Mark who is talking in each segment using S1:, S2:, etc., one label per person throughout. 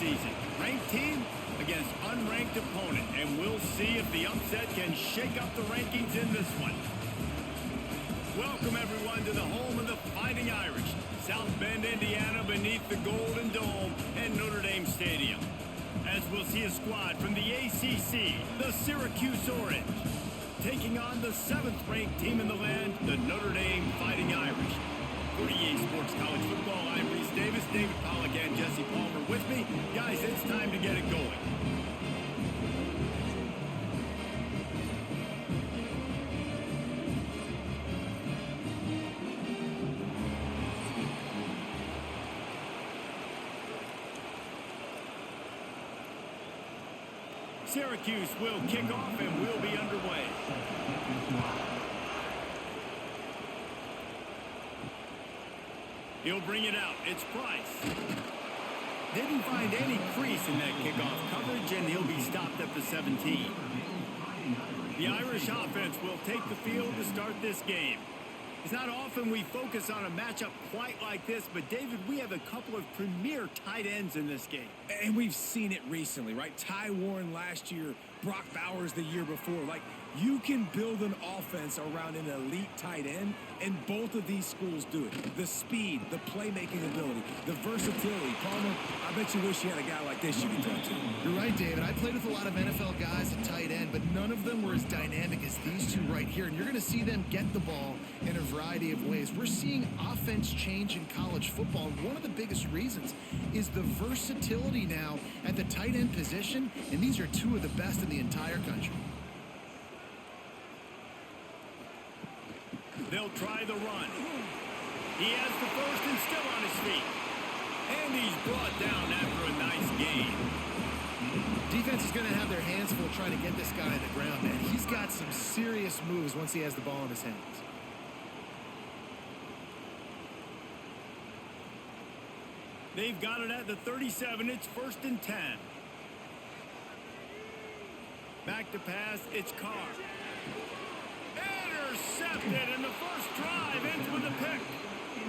S1: season. Ranked team against unranked opponent, and we'll see if the upset can shake up the rankings in this one. Welcome, everyone, to the home of the Fighting Irish, South Bend, Indiana, beneath the Golden Dome and Notre Dame Stadium. As we'll see a squad from the ACC, the Syracuse Orange, taking on the 7th-ranked team in the land, the Notre Dame Fighting Irish. For EA Sports College Football, I'm Reese Davis, David Pollack, and Jesse Palmer with me. Guys, it's time to get it going. Syracuse will kick off and we'll be underway. He'll bring it out. It's Price. Didn't find any crease in that kickoff coverage, and he'll be stopped at the 17. The Irish offense will take the field to start this game. It's not often we focus on a matchup quite like this, but David, we have a couple of premier tight ends in this game.
S2: And we've seen it recently, right? Ty Warren last year, Brock Bowers the year before. Like, you can build an offense around an elite tight end, and both of these schools do it. The speed, the playmaking ability, the versatility. Palmer, I bet you wish you had a guy like this you can talk to.
S3: You're right, David. I played with a lot of NFL guys at tight end, but none of them were as dynamic as these two right here. And you're going to see them get the ball in a variety of ways. We're seeing offense change in college football, and one of the biggest reasons is the versatility now at the tight end position, and these are two of the best in the entire country.
S1: They'll try the run. He has the first and still on his feet. And he's brought down after a nice gain.
S3: Defense is going to have their hands full trying to get this guy on the ground, man. He's got some serious moves once he has the ball in his hands.
S1: They've got it at the 37. It's 1st and 10. Back to pass. It's Carr. Intercepted, and the first drive ends with a pick.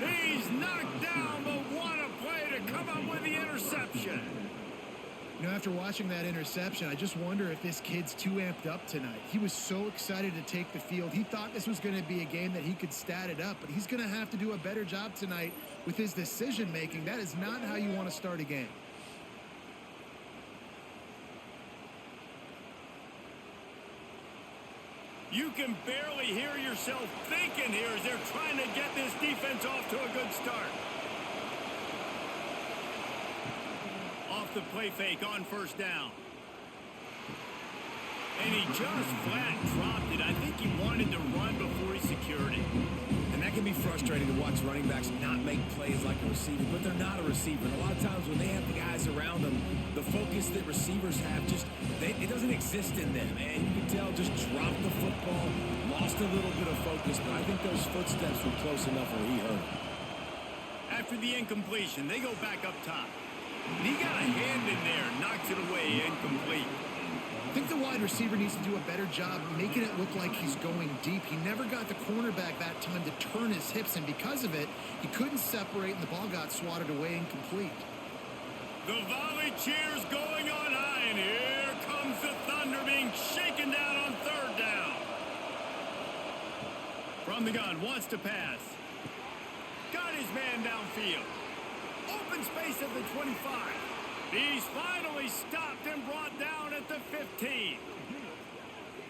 S1: He's knocked down, but what a play to come up with the interception.
S3: You know, after watching that interception, I just wonder if this kid's too amped up tonight. He was so excited to take the field. He thought this was going to be a game that he could stat it up, but he's going to have to do a better job tonight with his decision-making. That is not how you want to start a game.
S1: You can barely hear yourself thinking here as they're trying to get this defense off to a good start. Off the play fake on 1st down. And he just flat dropped it. I think he wanted to run before he secured it.
S2: And that can be frustrating to watch running backs not make plays like a receiver, but they're not a receiver. And a lot of times when they have the guys around them, the focus that receivers have it doesn't exist in them. And you can tell just dropped the football, lost a little bit of focus, but I think those footsteps were close enough where he hurt him.
S1: After the incompletion, they go back up top. And he got a hand in there, knocks it away, incomplete.
S3: I think the wide receiver needs to do a better job making it look like he's going deep. He never got the cornerback that time to turn his hips, and because of it, he couldn't separate, and the ball got swatted away incomplete.
S1: The volley cheers going on high, and here comes the Thunder being shaken down on 3rd down. From the gun, wants to pass. Got his man downfield. Open space at the 25. He's finally stopped and brought down at the 15.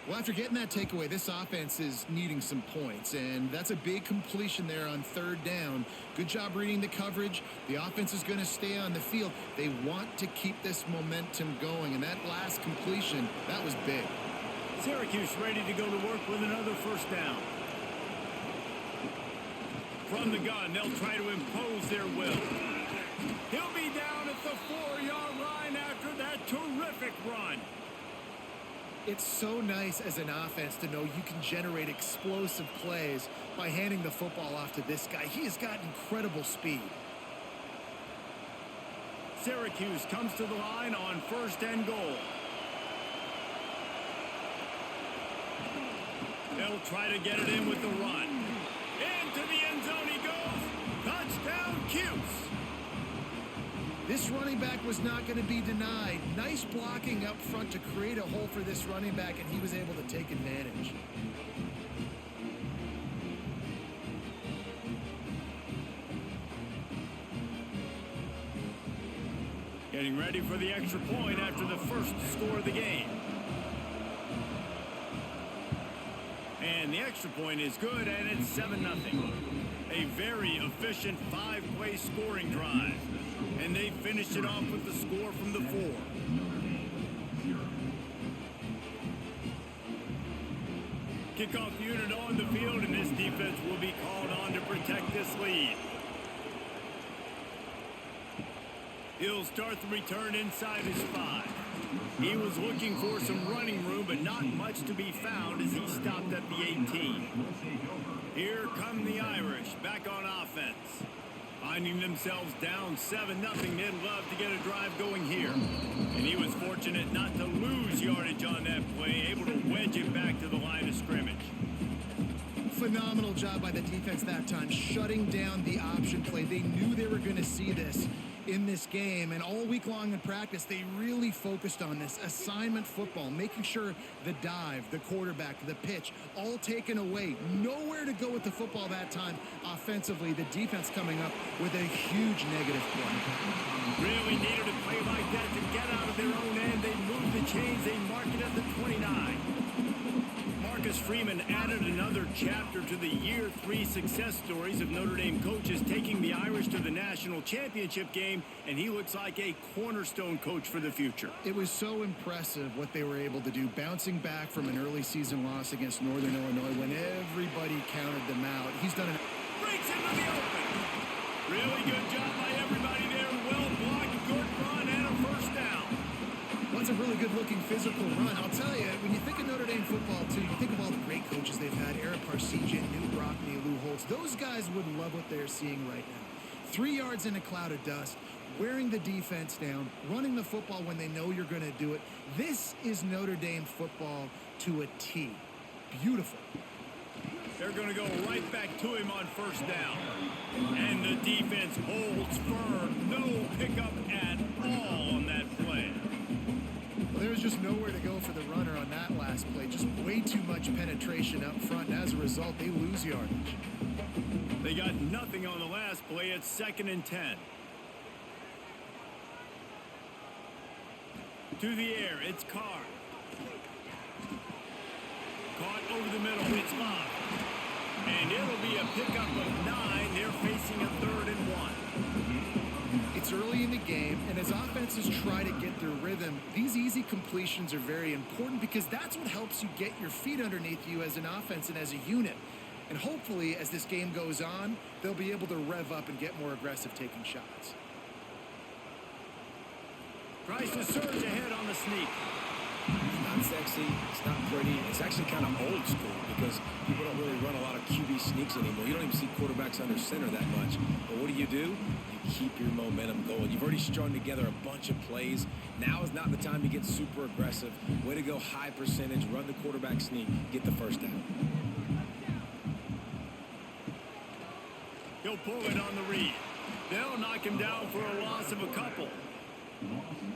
S3: Well, after getting that takeaway, this offense is needing some points, and that's a big completion there on 3rd down. Good job reading the coverage. The offense is going to stay on the field. They want to keep this momentum going, and that last completion, that was big.
S1: Syracuse ready to go to work with another 1st down. From the gun, they'll try to impose their will. He'll be down at the 4-yard line after that terrific run.
S3: It's so nice as an offense to know you can generate explosive plays by handing the football off to this guy. He has got incredible speed.
S1: Syracuse comes to the line on 1st and goal. They'll try to get it in with the run. Into the end zone he goes. Touchdown, Cuse.
S3: This running back was not going to be denied. Nice blocking up front to create a hole for this running back, and he was able to take advantage.
S1: Getting ready for the extra point after the first score of the game. And the extra point is good, and it's 7-0. A very efficient 5-play scoring drive. And they finished it off with the score from the 4. Kickoff unit on the field, and this defense will be called on to protect this lead. He'll start the return inside his 5. He was looking for some running room, but not much to be found as he stopped at the 18. Here come the Irish back on offense. Finding themselves down 7-0, they'd love to get a drive going here. And he was fortunate not to lose yardage on that play, able to wedge it back to the line of scrimmage.
S3: Phenomenal job by the defense that time, shutting down the option play. They knew they were going to see this in this game, and all week long in practice they really focused on this assignment football, making sure the dive, the quarterback, the pitch, all taken away. Nowhere to go with the football that time offensively. The defense coming up with a huge negative play.
S1: Really needed a play like that to get out of their own end. They moved the chains, they mark it at the 29. Marcus Freeman added another chapter to the year 3 success stories of Notre Dame coaches, taking the Irish to the national championship game, and he looks like a cornerstone coach for the future.
S3: It was so impressive what they were able to do, bouncing back from an early season loss against Northern Illinois when everybody counted them out. He's done it.
S1: Breaks into the open. Really good job by everybody there. Well blocked, good run, and a first down.
S3: That's a really good-looking physical run. I'll tell you, when you think of Notre Dame football, too, you think of all the great coaches they've had, Eric Parsegian, Newt Rockne, Lou Holtz. Those guys would love what they're seeing right now. 3 yards in a cloud of dust, wearing the defense down, running the football when they know you're going to do it. This is Notre Dame football to a T. Beautiful.
S1: They're going to go right back to him on first down. And the defense holds firm. No pickup at all on that play.
S3: Well, there was just nowhere to go for the runner on that last play. Just way too much penetration up front, and as a result, they lose yardage.
S1: They got nothing on the last play. It's 2nd and 10. To the air, it's Carr. Caught over the middle, it's Bob. And it'll be a pickup of 9. They're facing a 3rd and 1.
S3: It's early in the game, and as offenses try to get their rhythm, these easy completions are very important because that's what helps you get your feet underneath you as an offense and as a unit. And hopefully, as this game goes on, they'll be able to rev up and get more aggressive taking shots.
S1: Tries to surge ahead on the sneak.
S2: It's not sexy, it's not pretty, it's actually kind of old school because people don't really run a lot of QB sneaks anymore. You don't even see quarterbacks under center that much. But what do? You keep your momentum going. You've already strung together a bunch of plays. Now is not the time to get super aggressive. Way to go high percentage, run the quarterback sneak, get the first down.
S1: He'll pull it on the read. They'll knock him down for a loss of a couple.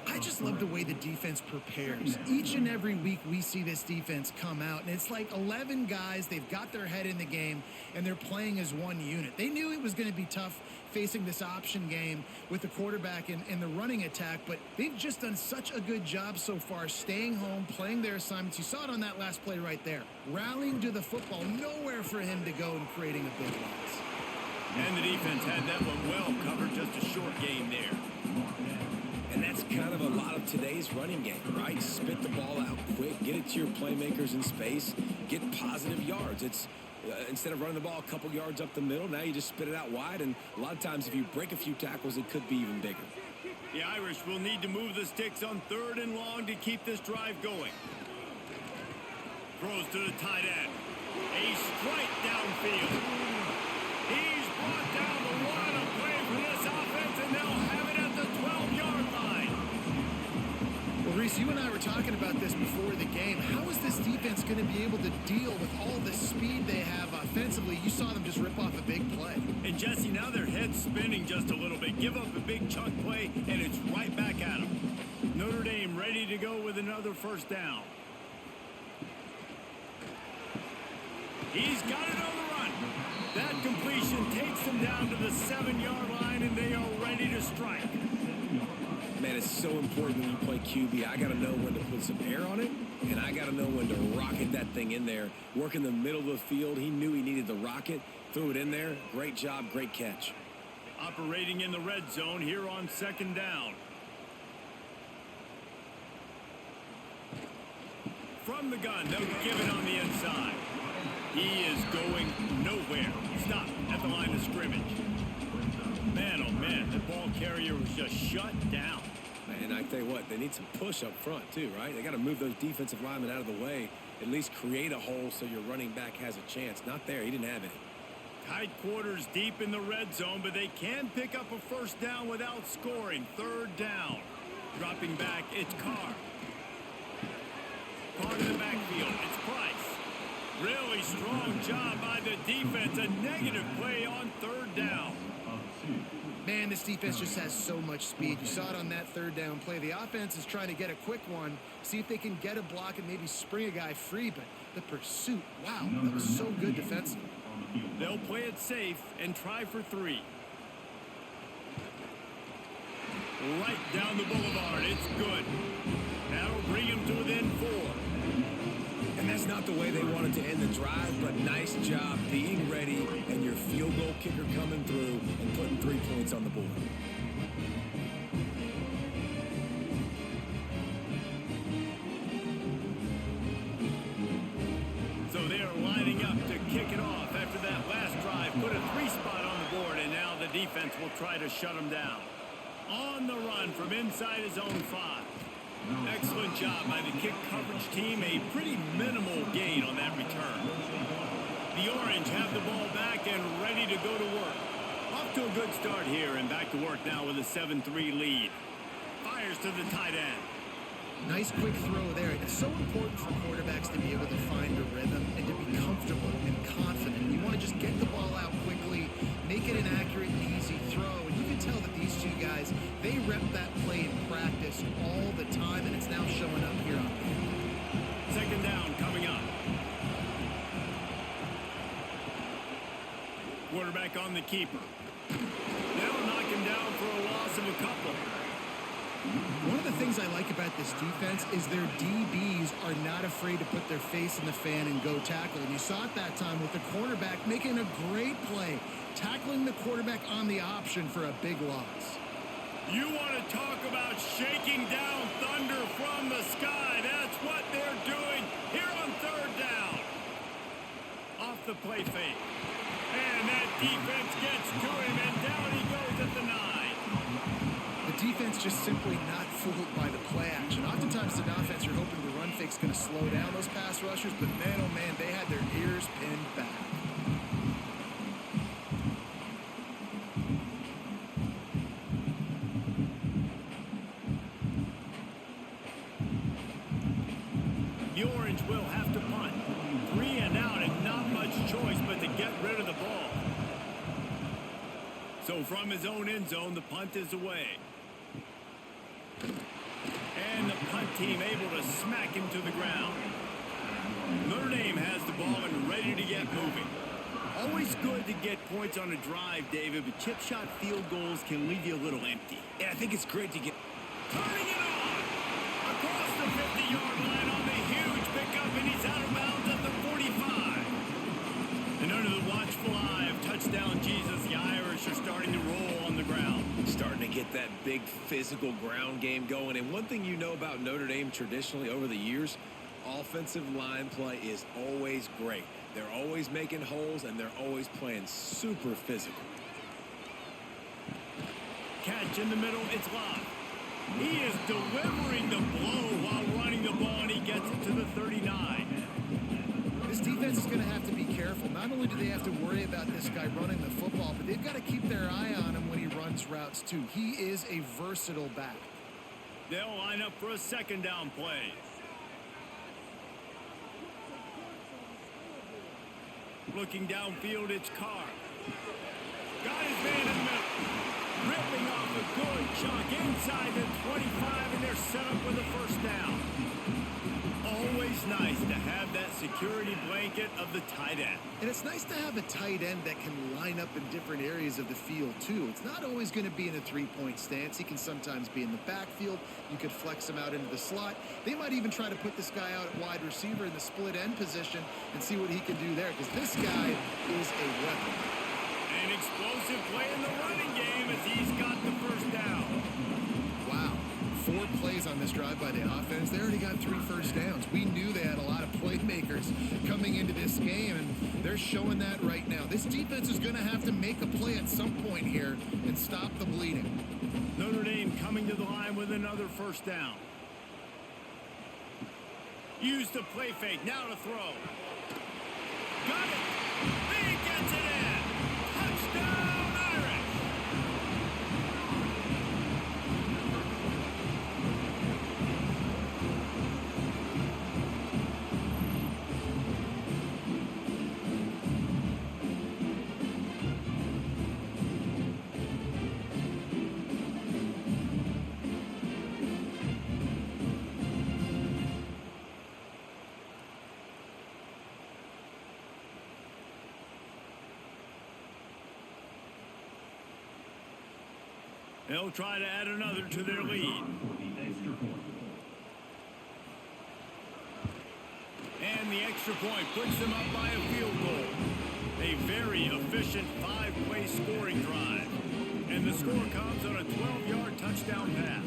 S3: I just love the way the defense prepares. Each and every week we see this defense come out, and it's like 11 guys. They've got their head in the game, and they're playing as one unit. They knew it was going to be tough facing this option game with the quarterback and the running attack, but they've just done such a good job so far staying home, playing their assignments. You saw it on that last play right there. Rallying to the football, nowhere for him to go and creating a big loss.
S1: And the defense had that one well covered, just a short gain there.
S2: And that's kind of a lot of today's running game, right? Spit the ball out quick, get it to your playmakers in space, get positive yards. It's instead of running the ball a couple yards up the middle, now you just spit it out wide, and a lot of times if you break a few tackles, it could be even bigger.
S1: The Irish will need to move the sticks on 3rd and long to keep this drive going. Throws to the tight end. A strike downfield. He's brought down the one. A play for this offense, and they'll have it at the 12-yard line.
S3: Well, Reese, you and I were talking about this before the game. How is this defense going to be able to deal with all the speed they have offensively? defensively, you saw them just rip off a big play.
S1: And Jesse, now their head's spinning just a little bit. Give up a big chunk play, and it's right back at them. Notre Dame ready to go with another first down. He's got it on the run. That completion takes them down to the 7-yard line, and they are ready to strike.
S2: Man, it's so important when you play QB. I got to know when to put some air on it, and I got to know when to rocket that thing in there. Work in the middle of the field. He knew he needed the rocket. Threw it in there. Great job, great catch.
S1: Operating in the red zone here on second down. From the gun, they'll give it on the inside. He is going nowhere. Stop at the line of scrimmage. Man, oh man, the ball carrier was just shut down.
S2: And I tell you what, they need some push up front too, right? They got to move those defensive linemen out of the way, at least create a hole so your running back has a chance. Not there. He didn't have any.
S1: Tight quarters deep in the red zone, but they can pick up a first down without scoring. Third down. Dropping back, it's Carr. Part of the backfield, it's Price. Really strong job by the defense. A negative play on third down.
S3: Man, this defense just has so much speed. You saw it on that third down play. The offense is trying to get a quick one, see if they can get a block and maybe spring a guy free, but the pursuit, wow, that was so good defensively.
S1: They'll play it safe and try for 3. Right down the boulevard. It's good. That'll bring him to within 4.
S2: And that's not the way they wanted to end the drive, but nice job being ready and your field goal kicker coming through and putting 3 points on the board.
S1: So they are lining up to kick it off after that last drive. Put a 3 spot on the board, and now the defense will try to shut them down. On the run from inside his own 5. Excellent job by the kick coverage team. A pretty minimal gain on that return. The Orange have the ball back and ready to go to work. Off to a good start here and back to work now with a 7-3 lead. Fires to the tight end.
S3: Nice quick throw there. It's so important for quarterbacks to be able to find a rhythm and to be comfortable and confident. You want to just get the ball out quickly, make it an accurate and easy throw. And you can tell that these two guys, they rep that play in practice all the time, and it's now showing up here on field.
S1: Second down coming up. Quarterback on the keeper. They'll knock him down for a loss of a couple.
S3: One of the things I like about this defense is their DBs are not afraid to put their face in the fan and go tackle. And you saw it that time with the cornerback making a great play, tackling the quarterback on the option for a big loss.
S1: You want to talk about shaking down thunder from the sky. That's what they're doing here on third down. Off the play fake. And that defense gets to him, and down he goes at the 9.
S3: The defense just simply not fooled by the play action. Oftentimes the offense, you're hoping the run fake's going to slow down those pass rushers, but man, oh man, they had their ears pinned back.
S1: The Orange will have to punt. 3 and out, and not much choice but to get rid of the ball. So from his own end zone, the punt is away. And the punt team able to smack him to the ground. Notre Dame has the ball and ready to get moving. Always good to get points on a drive, David, but chip shot field goals can leave you a little empty.
S2: Yeah, I think it's great to get...
S1: Turning it on! Across the 50-yard line on the huge pickup, and he's out of bounds at the 45. And under the watchful eye of touchdown Jesus, the Irish are starting to roll on the ground.
S2: Starting to get that big physical ground game going. And one thing you know about Notre Dame traditionally over the years, offensive line play is always great. They're always making holes, and they're always playing super physical.
S1: Catch in the middle, it's Love. He is delivering the blow while running the ball, and he gets it to the 39.
S3: This defense is going to have to be careful. Not only do they have to worry about this guy running the football, but they've got to keep their eye on him when he runs routes too. He is a versatile back.
S1: They'll line up for a second down play. Looking downfield, it's Carr. Got his man in the middle. Ripping off a good chunk inside the 25, and they're set up with a first down. Always nice to have that security blanket of the tight end.
S3: And it's nice to have a tight end that can line up in different areas of the field, too. It's not always going to be in a three-point stance. He can sometimes be in the backfield. You could flex him out into the slot. They might even try to put this guy out at wide receiver in the split end position and see what he can do there, because this guy is a weapon.
S1: An explosive play in the running game as he's got the first down.
S3: Wow. 4 plays on this drive by the offense. They already got 3 first downs. We knew they had a lot of playmakers coming into this game, and they're showing that right now. This defense is going to have to make a play at some point here and stop the bleeding.
S1: Notre Dame coming to the line with another first down. Use the play fake. Now to throw. Got it. He gets it in. Touchdown, Irish. They'll try to add another to their lead. And the extra point puts them up by a field goal. A very efficient 5-play scoring drive. And the score comes on a 12-yard touchdown pass.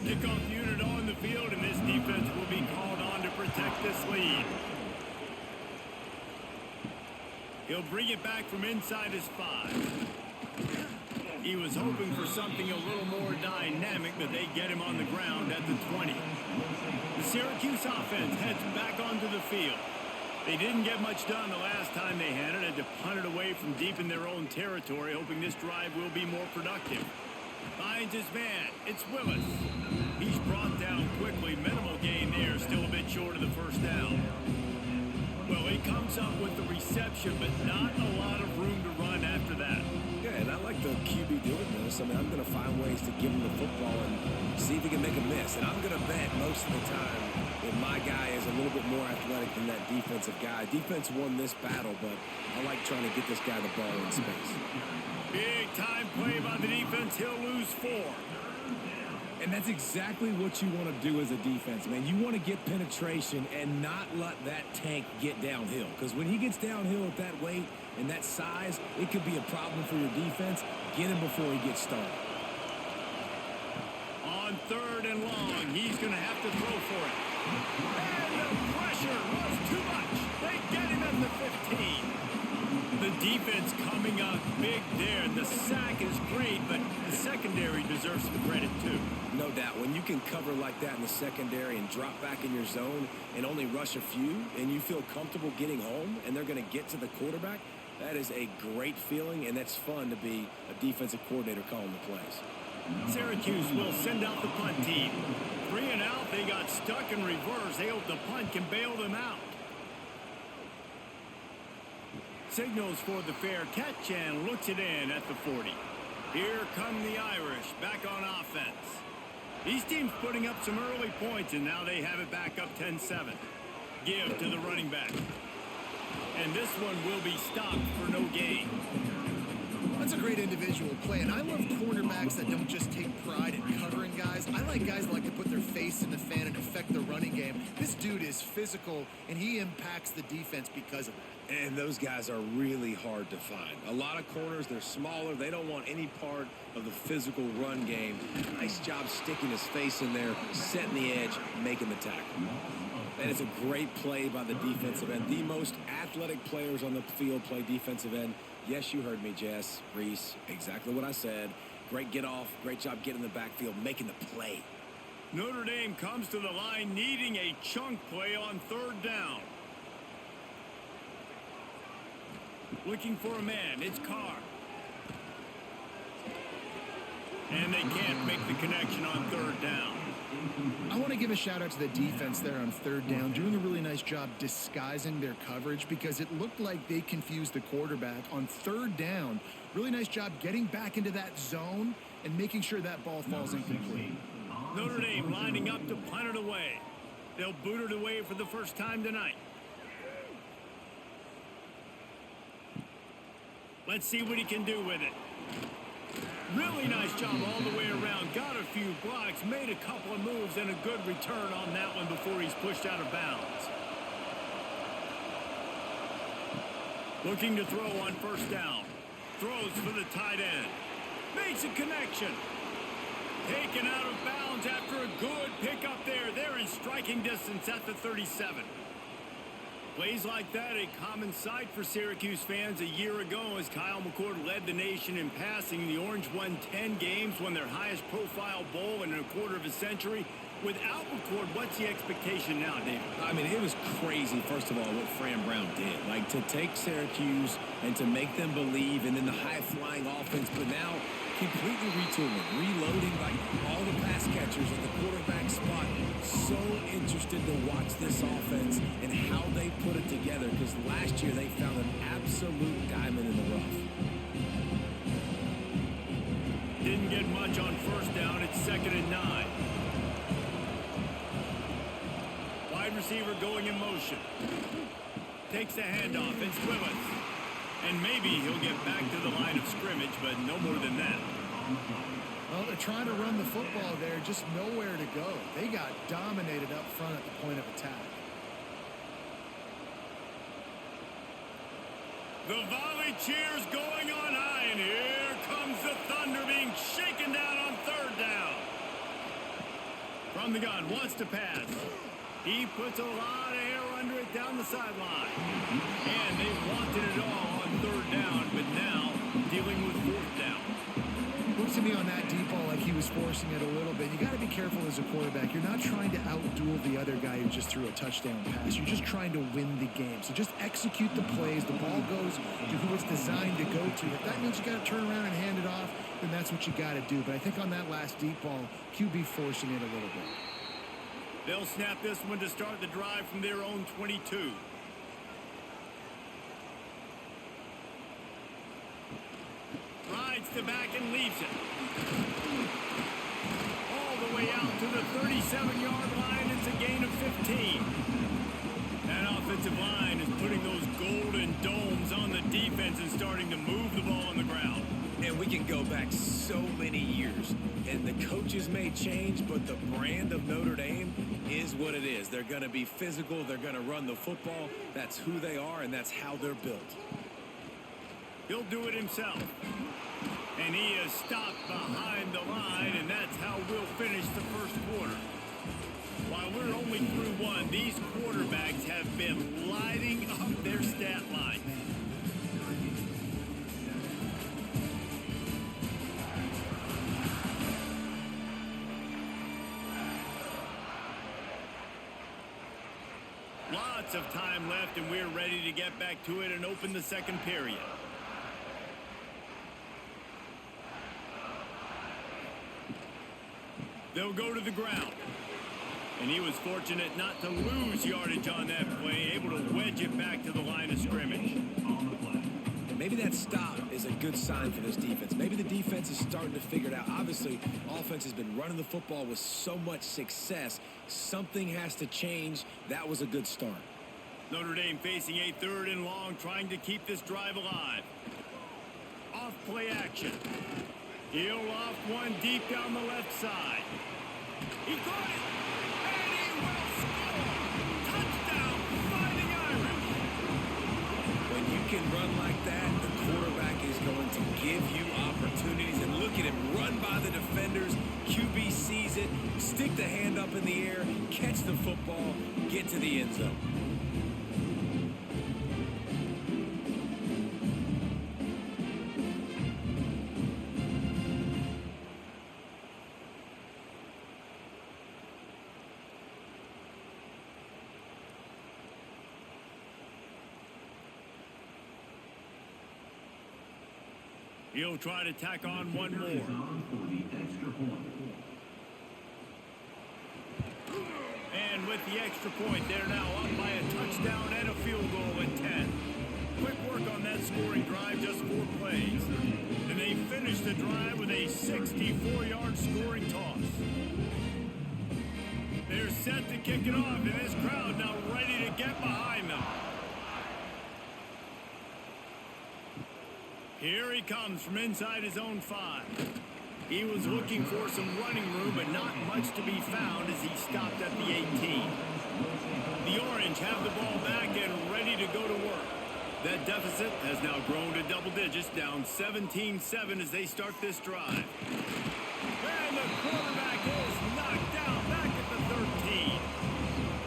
S1: Kickoff unit on the field, and this defense will be called on to protect this lead. He'll bring it back from inside his 5. He was hoping for something a little more dynamic, but they get him on the ground at the 20. The Syracuse offense heads back onto the field. They didn't get much done the last time they had it. Had to punt it away from deep in their own territory, hoping this drive will be more productive. Finds his man. It's Willis. He's brought down quickly. Minimal gain there. Still a bit short of the first down. Well, he comes up with the reception, but not a lot of room to run after that.
S2: Yeah, and I like the QB doing this. I mean, I'm going to find ways to give him the football and see if he can make a miss. And I'm going to bet most of the time that my guy is a little bit more athletic than that defensive guy. Defense won this battle, but I like trying to get this guy the ball in space.
S1: Big time play by the defense. He'll lose 4.
S2: And that's exactly what you want to do as a defense, man. You want to get penetration and not let that tank get downhill. Because when he gets downhill at that weight and that size, it could be a problem for your defense. Get him before he gets started.
S1: On 3rd and long, he's going to have to throw for it. And the pressure was too much. They get him at the 15. The defense coming up big there. The sack is great, but the secondary deserves some credit too.
S2: No doubt. When you can cover like that in the secondary and drop back in your zone and only rush a few, and you feel comfortable getting home and they're going to get to the quarterback, that is a great feeling, and that's fun to be a defensive coordinator calling the plays.
S1: Syracuse will send out the punt team. 3 and out. They got stuck in reverse. They hope the punt can bail them out. Signals for the fair catch and looks it in at the 40. Here come the Irish back on offense. These teams putting up some early points, and now they have it back up 10-7. Give to the running back. And this one will be stopped for no gain.
S3: That's a great individual play, and I love cornerbacks that don't just take pride in covering guys. I like guys that like to put their face in the fan and affect the running game. This dude is physical, and he impacts the defense because of that.
S2: And those guys are really hard to find. A lot of corners, they're smaller. They don't want any part of the physical run game. Nice job sticking his face in there, setting the edge, making the tackle. And it's a great play by the defensive end. The most athletic players on the field play defensive end. Yes, you heard me, Jess, Reese. Exactly what I said. Great get off. Great job getting in the backfield, making the play.
S1: Notre Dame comes to the line needing a chunk play on 3rd down. Looking for a man. It's Carr. And they can't make the connection on 3rd down.
S3: I want to give a shout out to the defense there on third down, doing a really nice job disguising their coverage because it looked like they confused the quarterback on third down. Really nice job getting back into that zone and making sure that ball falls incomplete.
S1: Notre Dame lining up to punt it away. They'll boot it away for the first time tonight. Let's see what he can do with it. Really nice job all the way around. Got a few blocks, made a couple of moves, and a good return on that one before he's pushed out of bounds. Looking to throw on first down. Throws for the tight end. Makes a connection. Taken out of bounds after a good pickup there. They're in striking distance at the 37. Plays like that, a common sight for Syracuse fans a year ago as Kyle McCord led the nation in passing. The Orange won 10 games, won their highest profile bowl in a quarter of a century. Without McCord, what's the expectation now, David?
S2: I mean, it was crazy, first of all, what Fran Brown did. Like, to take Syracuse and to make them believe, and then the high-flying offense, but now completely retooling, reloading, like all the pass catchers at the quarterback spot. So interested to watch this offense and how they put it together, because last year they found an absolute diamond in the rough.
S1: Didn't get much on first down. It's 2nd and 9. Wide receiver going in motion. Takes the handoff. It's Willis. And maybe he'll get back to the line of scrimmage, but no more than that.
S3: Well, they're trying to run the football there, just nowhere to go. They got dominated up front at the point of attack.
S1: The volley cheers going on high, and here comes the Thunder being shaken down on third down. From the gun, wants to pass. He puts a lot of air under it down the sideline. And they wanted it all on third down, but now dealing with fourth down.
S3: Looks to me on that deep ball like he was forcing it a little bit. You got to be careful as a quarterback. You're not trying to outduel the other guy who just threw a touchdown pass. You're just trying to win the game. So just execute the plays. The ball goes to who it's designed to go to. If that means you got to turn around and hand it off, then that's what you got to do. But I think on that last deep ball, QB forcing it a little bit.
S1: They'll snap this one to start the drive from their own 22. Rides the back and leaves it. All the way out to the 37-yard line. It's a gain of 15. That offensive line is putting those golden domes on the defense and starting to move the ball on the ground.
S2: And we can go back so many years, and the coaches may change, but the brand of Notre Dame is what it is. They're going to be physical. They're going to run the football. That's who they are, and that's how they're built.
S1: He'll do it himself. And he is stopped behind the line, and that's how we'll finish the first quarter. While we're only through one, these quarterbacks have been lighting up their stat lines. Lots of time left, and we're ready to get back to it and open the second period. They'll go to the ground. And he was fortunate not to lose yardage on that play, able to wedge it back to the line of scrimmage.
S2: Maybe that stop is a good sign for this defense. Maybe the defense is starting to figure it out. Obviously, offense has been running the football with so much success. Something has to change. That was a good start.
S1: Notre Dame facing a 3rd and long, trying to keep this drive alive. Off play action. He'll off one deep down the left side. He got it, and he will score. Touchdown, Fighting Irish.
S2: When you can run like that, the quarterback is going to give you opportunities. And look at him run by the defenders. QB sees it, stick the hand up in the air, catch the football, get to the end zone.
S1: He'll try to tack on one more. with the extra point. They're now up by a touchdown and a field goal at 10. Quick work on that scoring drive, just 4 plays. And they finish the drive with a 64-yard scoring toss. They're set to kick it off, and this crowd now ready to get behind them. Here he comes from inside his own 5. He was looking for some running room, but not much to be found as he stopped at the 18. The Orange have the ball back and ready to go to work. That deficit has now grown to double digits, down 17-7 as they start this drive. And the quarterback is knocked down back at the 13.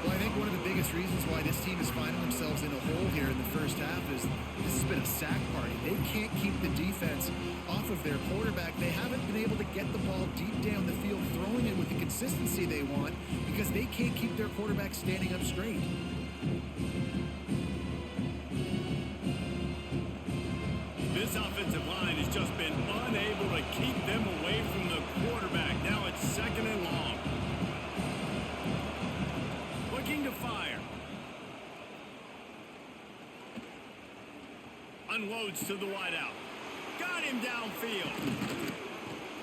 S3: Well, I think one of the biggest reasons why this team is finding themselves in a hole here in the first half is this has been a sack party. They can't keep the defense off of their quarterback. They haven't been able to get the ball deep down the field, throwing it with the consistency they want because they can't keep their quarterback standing up straight.
S1: This offensive line has just been unable to keep them away from the quarterback. Now it's 2nd and long. Looking to fire. Unloads to the wideout. Got him downfield.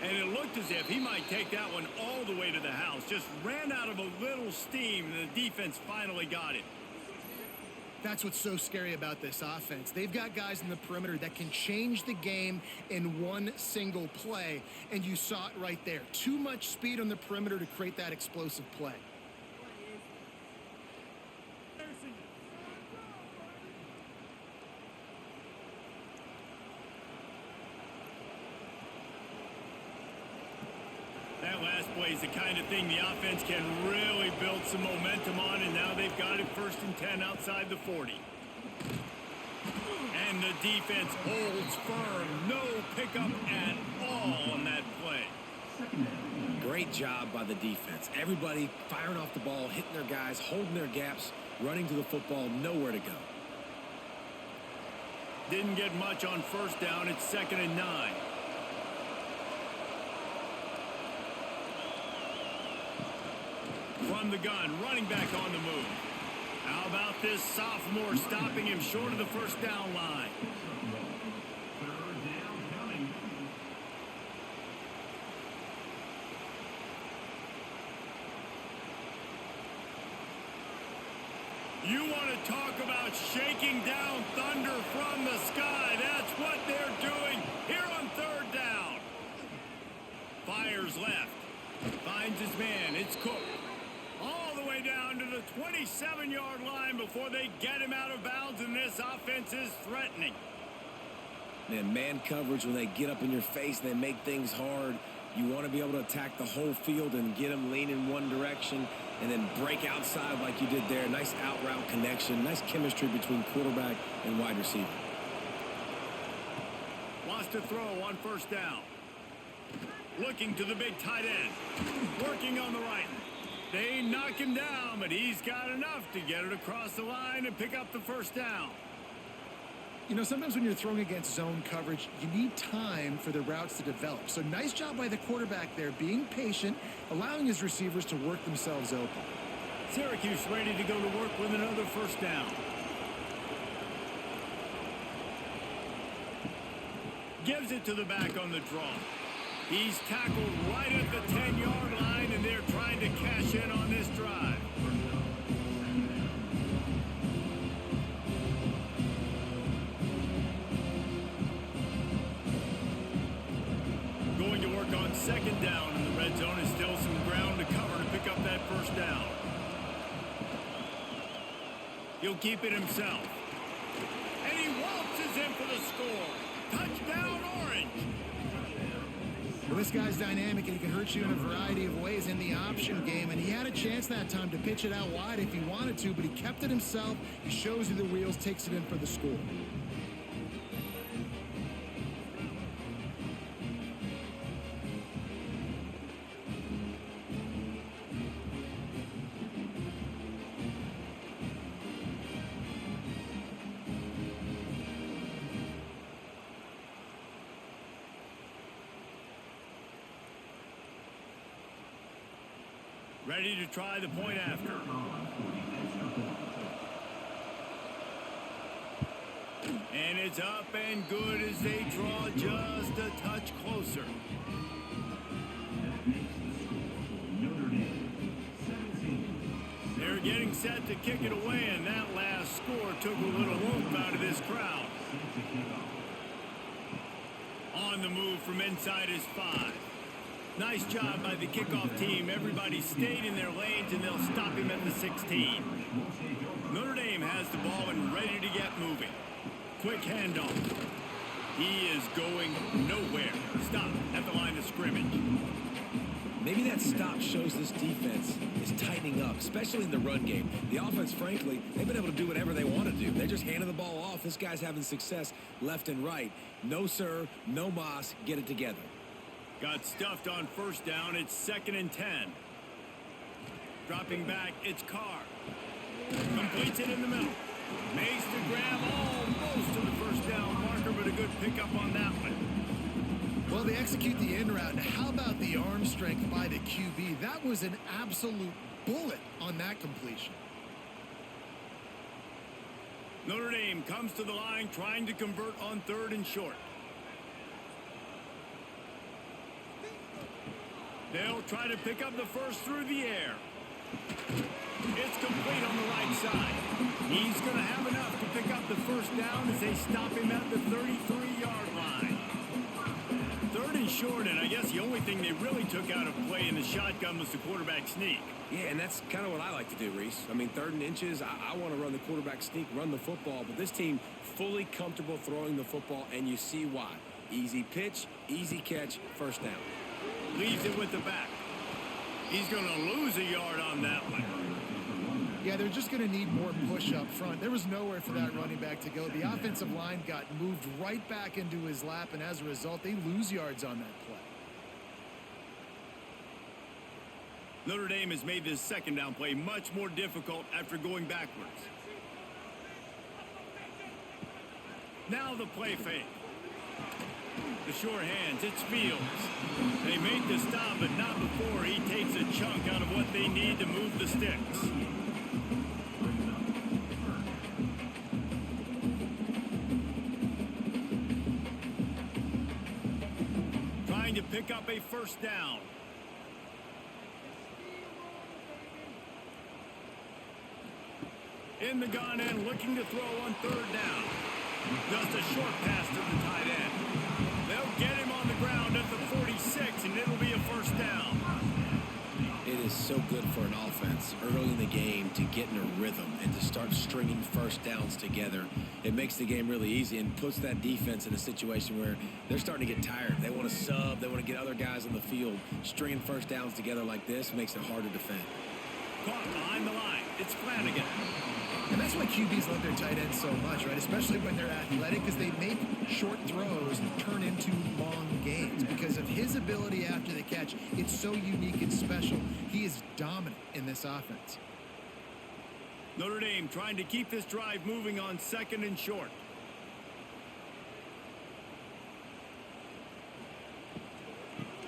S1: And it looked as if he might take that one all the way to the house. Just ran out of a little steam, and the defense finally got it.
S3: That's what's so scary about this offense. They've got guys in the perimeter that can change the game in one single play, and you saw it right there. Too much speed on the perimeter to create that explosive play.
S1: That last play is the kind of thing the offense can really build some momentum on, and now they've got it 1st and 10 outside the 40. And the defense holds firm. No pickup at all on that play.
S2: Great job by the defense. Everybody firing off the ball, hitting their guys, holding their gaps, running to the football, nowhere to go.
S1: Didn't get much on 1st down. It's 2nd and 9. From the gun, running back on the move. How about this sophomore stopping him short of the 1st down line? You want to talk about shaking down thunder from the sky. That's what they're doing here on 3rd down. Fires left. Finds his man. It's Cook. All the way down to the 27-yard line before they get him out of bounds, and this offense is threatening.
S2: Man coverage, when they get up in your face, they make things hard. You want to be able to attack the whole field and get them leaning one direction and then break outside like you did there. Nice out-route connection, nice chemistry between quarterback and wide receiver.
S1: Wants to throw on 1st down. Looking to the big tight end. Working on the right. They knock him down, but he's got enough to get it across the line and pick up the 1st down.
S3: You know, sometimes when you're throwing against zone coverage, you need time for the routes to develop. So nice job by the quarterback there, being patient, allowing his receivers to work themselves open.
S1: Syracuse ready to go to work with another 1st down. Gives it to the back on the draw. He's tackled right at the 10-yard line, and they're trying to cash in on this drive. Going to work on 2nd down in the red zone, and still some ground to cover to pick up that 1st down. He'll keep it himself. And he waltzes in for the score. Touchdown, Orange.
S3: Well, this guy's dynamic, and he can hurt you in a variety of ways in the option game, and he had a chance that time to pitch it out wide if he wanted to, but he kept it himself. He shows you the wheels, takes it in for the score.
S1: Ready to try the point after. And it's up and good as they draw just a touch closer. They're getting set to kick it away, and that last score took a little oomph out of this crowd. On the move from inside his 5. Nice job by the kickoff team. Everybody stayed in their lanes, and they'll stop him at the 16. Notre Dame has the ball and ready to get moving. Quick handoff. He is going nowhere. Stop at the line of scrimmage.
S2: Maybe that stop shows this defense is tightening up, especially in the run game. The offense, frankly, they've been able to do whatever they want to do. They're just handing the ball off. This guy's having success left and right. No, sir, no mas. Get it together.
S1: Got stuffed on first down. It's 2nd and 10. Dropping back, it's Carr. Completes it in the middle. Makes the grab almost to the first down marker, but a good pickup on that one.
S3: Well, they execute the in route. Now, how about the arm strength by the QB? That was an absolute bullet on that completion.
S1: Notre Dame comes to the line trying to convert on 3rd and short. They'll try to pick up the first through the air. It's complete on the right side. He's going to have enough to pick up the first down as they stop him at the 33-yard line. 3rd and short, and I guess the only thing they really took out of play in the shotgun was the quarterback sneak.
S2: Yeah, and that's kind of what I like to do, Reese. I mean, 3rd and inches, I want to run the quarterback sneak, run the football, but this team fully comfortable throwing the football, and you see why. Easy pitch, easy catch, first down.
S1: Leaves it with the back. He's going to lose a yard on that one.
S3: Yeah, they're just going to need more push up front. There was nowhere for that running back to go. The offensive line got moved right back into his lap, and as a result, they lose yards on that play.
S1: Notre Dame has made this 2nd down play much more difficult after going backwards. Now the play fake. The short hands, it's Fields. They make the stop, but not before he takes a chunk out of what they need to move the sticks. Trying to pick up a first down. In the gun and looking to throw on 3rd down. Just a short pass to the tight end. They'll get him on the ground at the 46, and it'll be a first down.
S2: It is so good for an offense early in the game to get in a rhythm and to start stringing first downs together. It makes the game really easy and puts that defense in a situation where they're starting to get tired. They want to sub. They want to get other guys on the field. Stringing first downs together like this makes it hard to defend.
S1: Caught behind the line. It's Flanagan.
S3: And that's why QBs love their tight ends so much, right? Especially when they're athletic, because they make short throws and turn into long gains. Because of his ability after the catch, it's so unique and special. He is dominant in this offense.
S1: Notre Dame trying to keep this drive moving on 2nd and short.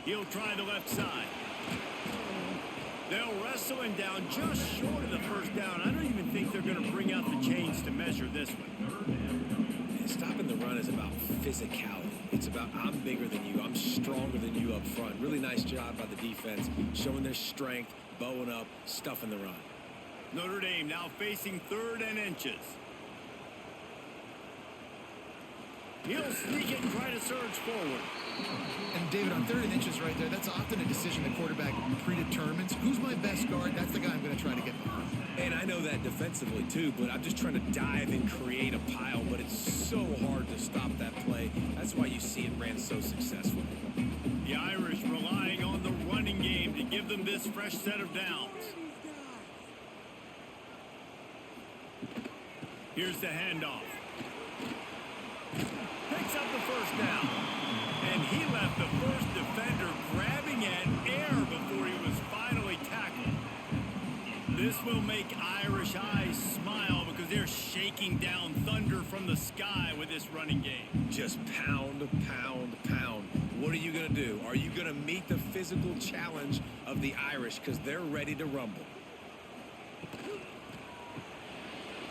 S1: He'll try the left side. They'll wrestle him down just short of the first down. I don't even think they're going to bring out the chains to measure this one.
S2: And stopping the run is about physicality. It's about I'm bigger than you. I'm stronger than you up front. Really nice job by the defense, showing their strength, bowing up, stuffing the run.
S1: Notre Dame now facing 3rd and inches. He'll sneak it and try to surge forward.
S3: And David, on 3rd and inches right there, that's often a decision the quarterback predetermines. Who's my best guard? That's the guy I'm going to try to get behind.
S2: And I know that defensively too, but I'm just trying to dive and create a pile, but it's so hard to stop that play. That's why you see it ran so successfully.
S1: The Irish relying on the running game to give them this fresh set of downs. Here's the handoff. Picks up the first down. And he left the first defender grabbing at air before he was finally tackled. This will make Irish eyes smile because they're shaking down thunder from the sky with this running game.
S2: Just pound, pound, pound. what are you going to do? Are you going to meet the physical challenge of the Irish? Because they're ready to rumble.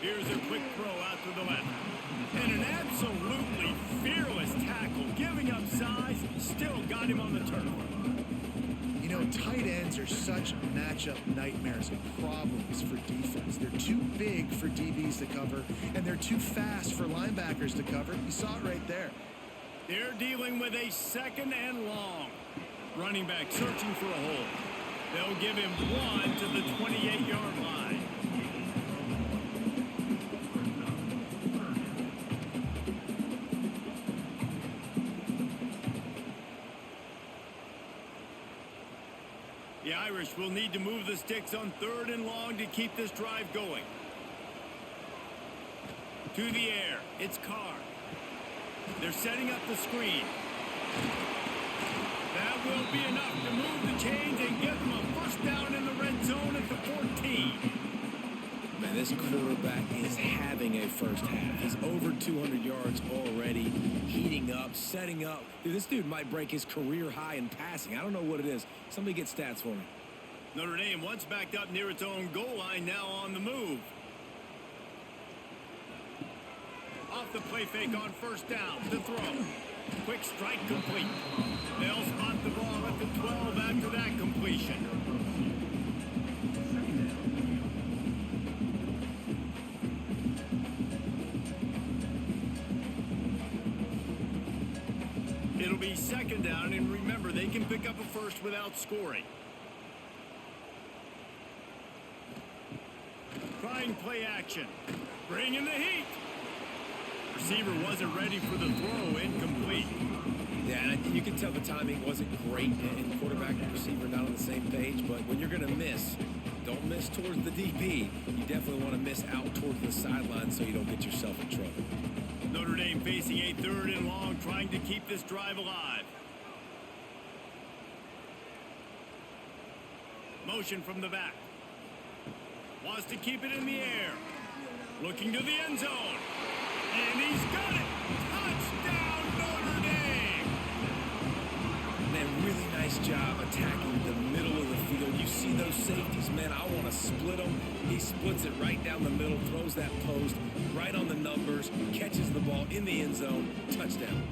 S1: Here's a quick throw out to the left. And an absolutely fearless tackle, giving up size, still got him on the turf.
S3: You know, tight ends are such matchup nightmares and problems for defense. They're too big for DBs to cover, and they're too fast for linebackers to cover. You saw it right there.
S1: They're dealing with a 2nd and long. Running back searching for a hole. They'll give him 1 to the 28-yard line. The Irish will need to move the sticks on 3rd and long to keep this drive going. To the air, it's Carr. They're setting up the screen. That will be enough to move the chains and give them a first down in the red zone at the 14.
S2: Man, this quarterback is having a first half. He's over 200 yards already, heating up, setting up. Dude, this dude might break his career high in passing. I don't know what it is. Somebody get stats for me.
S1: Notre Dame once backed up near its own goal line, now on the move. Off the play fake on first down. The throw. Quick strike complete. They'll spot the ball at the 12 after that completion. It'll be 2nd down, and remember, they can pick up a first without scoring. Trying play action. Bringing the heat. Receiver wasn't ready for the throw, incomplete.
S2: Yeah, and you can tell the timing wasn't great, and quarterback and receiver not on the same page, but when you're going to miss, don't miss towards the DB. You definitely want to miss out towards the sideline so you don't get yourself in trouble.
S1: Notre Dame facing a 3rd and long, trying to keep this drive alive. Motion from the back. Wants to keep it in the air. Looking to the end zone. And he's got it. Touchdown, Notre Dame.
S2: Man, really nice job attacking the middle of the field. You see those safeties, man, I want to split them. He splits it right down the middle, throws that post right on the numbers, catches the ball in the end zone, touchdown.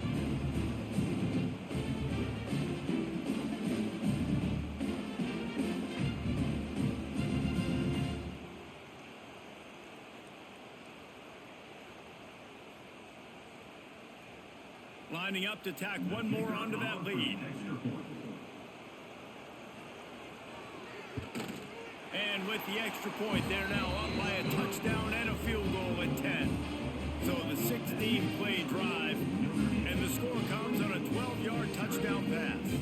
S1: Lining up to tack one more onto that lead. And with the extra point, they're now up by a touchdown and a field goal at 10. So the 16-play drive, and the score comes on a 12-yard touchdown pass.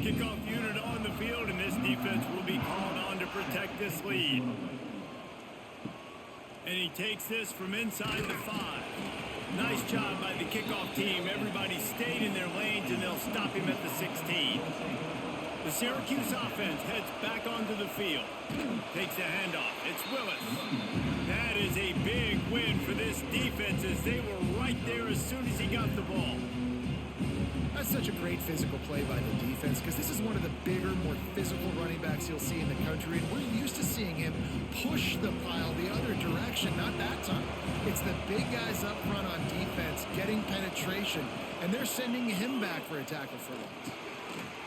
S1: Kickoff unit on the field, and this defense will be called on to protect this lead. And he takes this from inside the 5. Nice job by the kickoff team. Everybody stayed in their lanes, and they'll stop him at the 16. The Syracuse offense heads back onto the field. Takes a handoff. It's Willis. That is a big win for this defense, as they were right there as soon as he got the ball.
S3: That's such a great physical play by the defense, because this is one of the bigger, more physical running backs you'll see in the country, and we're used to seeing him push the pile the other direction. Not that time. It's the big guys up front on defense getting penetration, and they're sending him back for a tackle for loss.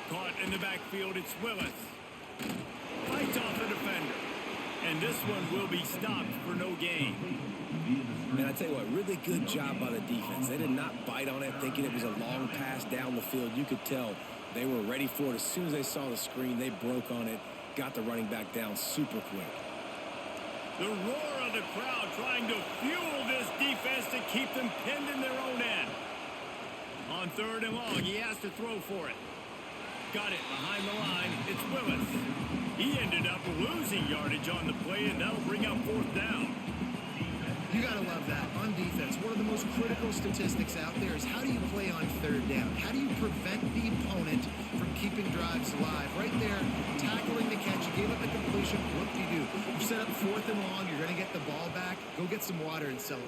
S1: Caught in the backfield, it's Willis. Fights off the defender. And this one will be stopped for no gain.
S2: Man, I tell you what, really good job by the defense. They did not bite on it thinking it was a long pass down the field. You could tell they were ready for it. As soon as they saw the screen, they broke on it, got the running back down super quick.
S1: The roar of the crowd trying to fuel this defense to keep them pinned in their own end. On 3rd and long, he has to throw for it. Got it behind the line. It's Willis. He ended up losing yardage on the play, and that'll bring up 4th down.
S3: You got to love that. On defense, one of the most critical statistics out there is how do you play on 3rd down? How do you prevent the opponent from keeping drives alive? Right there, tackling the catch. You gave up the completion. What do? You set up 4th and long. You're going to get the ball back. Go get some water and celebrate.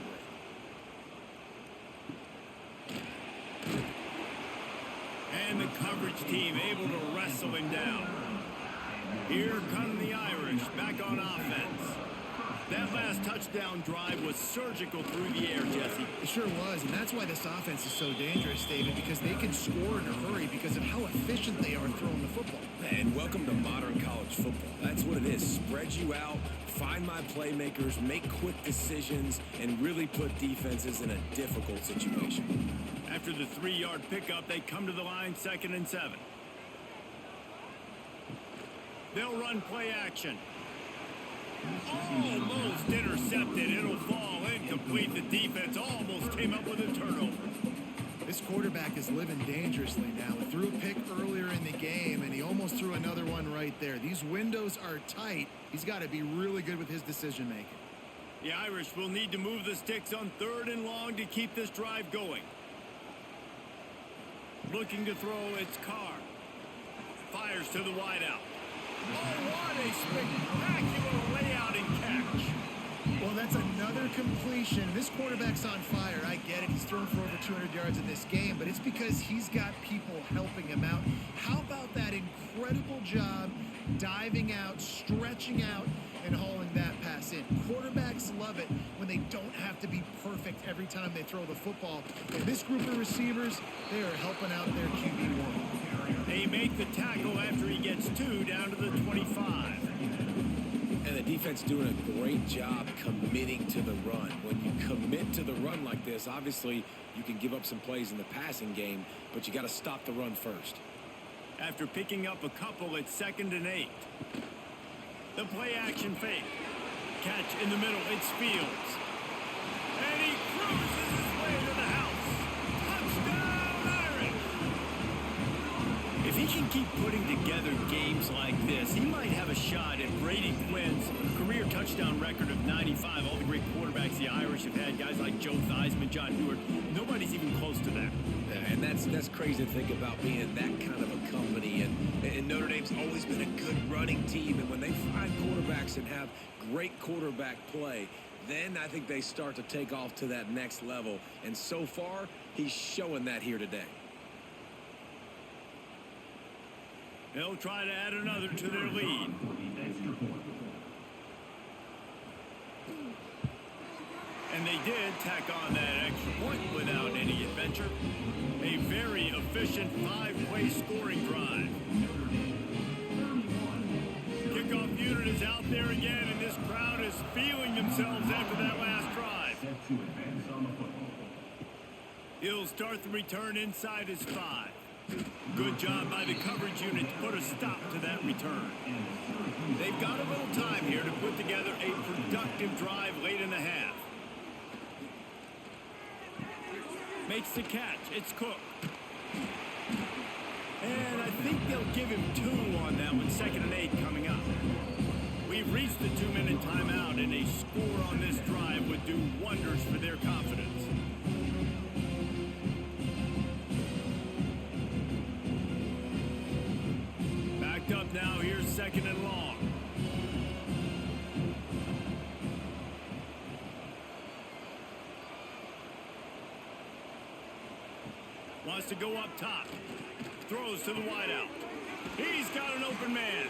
S1: And And the coverage team able to wrestle him down. Here come the Irish back on offense. That last touchdown drive was surgical through the air, Jesse.
S3: It sure was, and that's why this offense is so dangerous, David, because they can score in a hurry because of how efficient they are throwing the football.
S2: And welcome to modern college football. That's what it is. Spread you out, find my playmakers, make quick decisions, and really put defenses in a difficult situation.
S1: After the 3-yard pickup, they come to the line, 2nd and 7. They'll run play action. Almost intercepted. It'll fall incomplete. The defense almost came up with a turnover.
S3: This quarterback is living dangerously now. He threw a pick earlier in the game, and he almost threw another one right there. These windows are tight. He's got to be really good with his decision-making.
S1: The Irish will need to move the sticks on 3rd and long to keep this drive going. Looking to throw, it's Carr. Fires to the wideout. Oh, what a spectacular layout and catch.
S3: Well, that's another completion. This quarterback's on fire. I get it. He's thrown for over 200 yards in this game, but it's because he's got people helping him out. How about that incredible job diving out, stretching out, and hauling that pass in? Quarterbacks love it when they don't have to be perfect every time they throw the football. And this group of receivers, they are helping out their QB1.
S1: They make the tackle after he gets 2 down to the 25.
S2: And the defense doing a great job committing to the run. When you commit to the run like this, obviously you can give up some plays in the passing game, but you got to stop the run first.
S1: After picking up a couple, it's 2nd and 8. The play action fake. Catch in the middle, it's Fields. And he cruises his way to the house. Touchdown, Irish! If he can keep putting together games like this, he might have a shot at Brady Quinn's career touchdown record of 95. All the great quarterbacks the Irish have had, guys like Joe Theismann, John Hewart, nobody's even close to that.
S2: Yeah, and that's crazy to think about being that kind of a company. And Notre Dame's always been a good running team. And when they find quarterbacks and have great quarterback play, then I think they start to take off to that next level. And so far, he's showing that here today.
S1: They'll try to add another to their lead. And they did tack on that extra point without any adventure. A very efficient 5-play scoring drive. Kickoff unit is out there again, and this crowd is feeling themselves after that last drive. He'll start the return inside his 5. Good job by the coverage unit to put a stop to that return. They've got a little time here to put together a productive drive late in the half. Makes the catch. It's Cook. And I think they'll give him 2 on that one. 2nd and 8 coming up. We've reached the 2-minute timeout, and a score on this drive would do wonders for their confidence. Backed up now. Here's 2nd and long. Wants to go up top. Throws to the wideout. He's got an open man.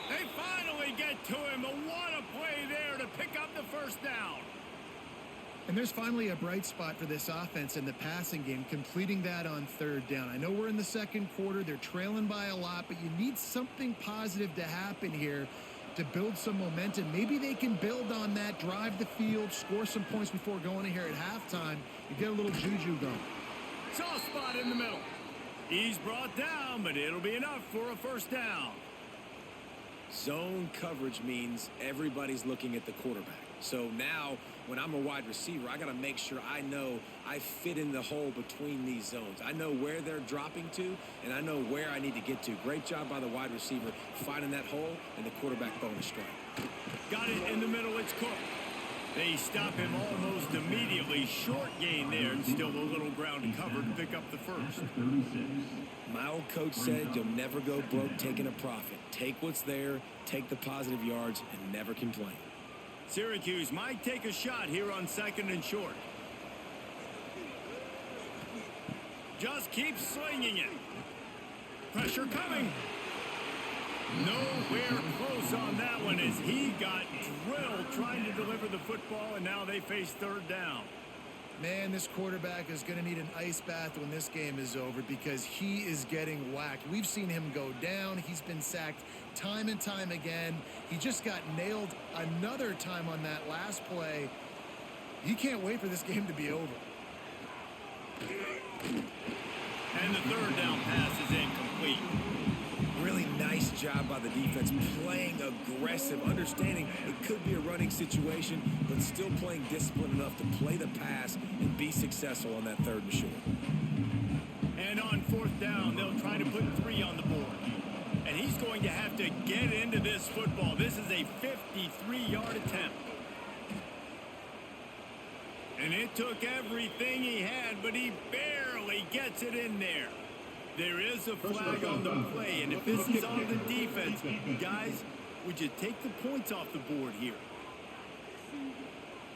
S1: They finally get to him. But what a play there to pick up the first down.
S3: And there's finally a bright spot for this offense in the passing game, completing that on 3rd down. I know we're in the 2nd quarter. They're trailing by a lot, but you need something positive to happen here to build some momentum. Maybe they can build on that, drive the field, score some points before going in here at halftime and get a little juju going.
S1: Soft spot in the middle. He's brought down, but it'll be enough for a first down.
S2: Zone coverage means everybody's looking at the quarterback. So now, when I'm a wide receiver, I got to make sure I know I fit in the hole between these zones. I know where they're dropping to, and I know where I need to get to. Great job by the wide receiver finding that hole, and the quarterback bonus strike.
S1: Got it in the middle. It's Cook. They stop him almost immediately. Short gain there, and still a little ground to cover to pick up the first.
S2: My old coach said you'll never go broke taking a profit. Take what's there, take the positive yards, and never complain.
S1: Syracuse might take a shot here on 2nd and short. Just keep slinging it. Pressure coming. Nowhere close on that one as he got drilled trying to deliver the football, and now they face third down.
S3: Man, this quarterback is going to need an ice bath when this game is over because he is getting whacked. We've seen him go down. He's been sacked time and time again. He just got nailed another time on that last play. He can't wait for this game to be over.
S1: And the third down pass is incomplete.
S2: Really nice job by the defense, playing aggressive, understanding it could be a running situation, but still playing disciplined enough to play the pass and be successful on that third and short.
S1: And on fourth down, they'll try to put 3 on the board. And he's going to have to get into this football. This is a 53-yard attempt. And it took everything he had, but he barely gets it in there. There is a flag on the play, and if this is on the defense, guys, would you take the points off the board here?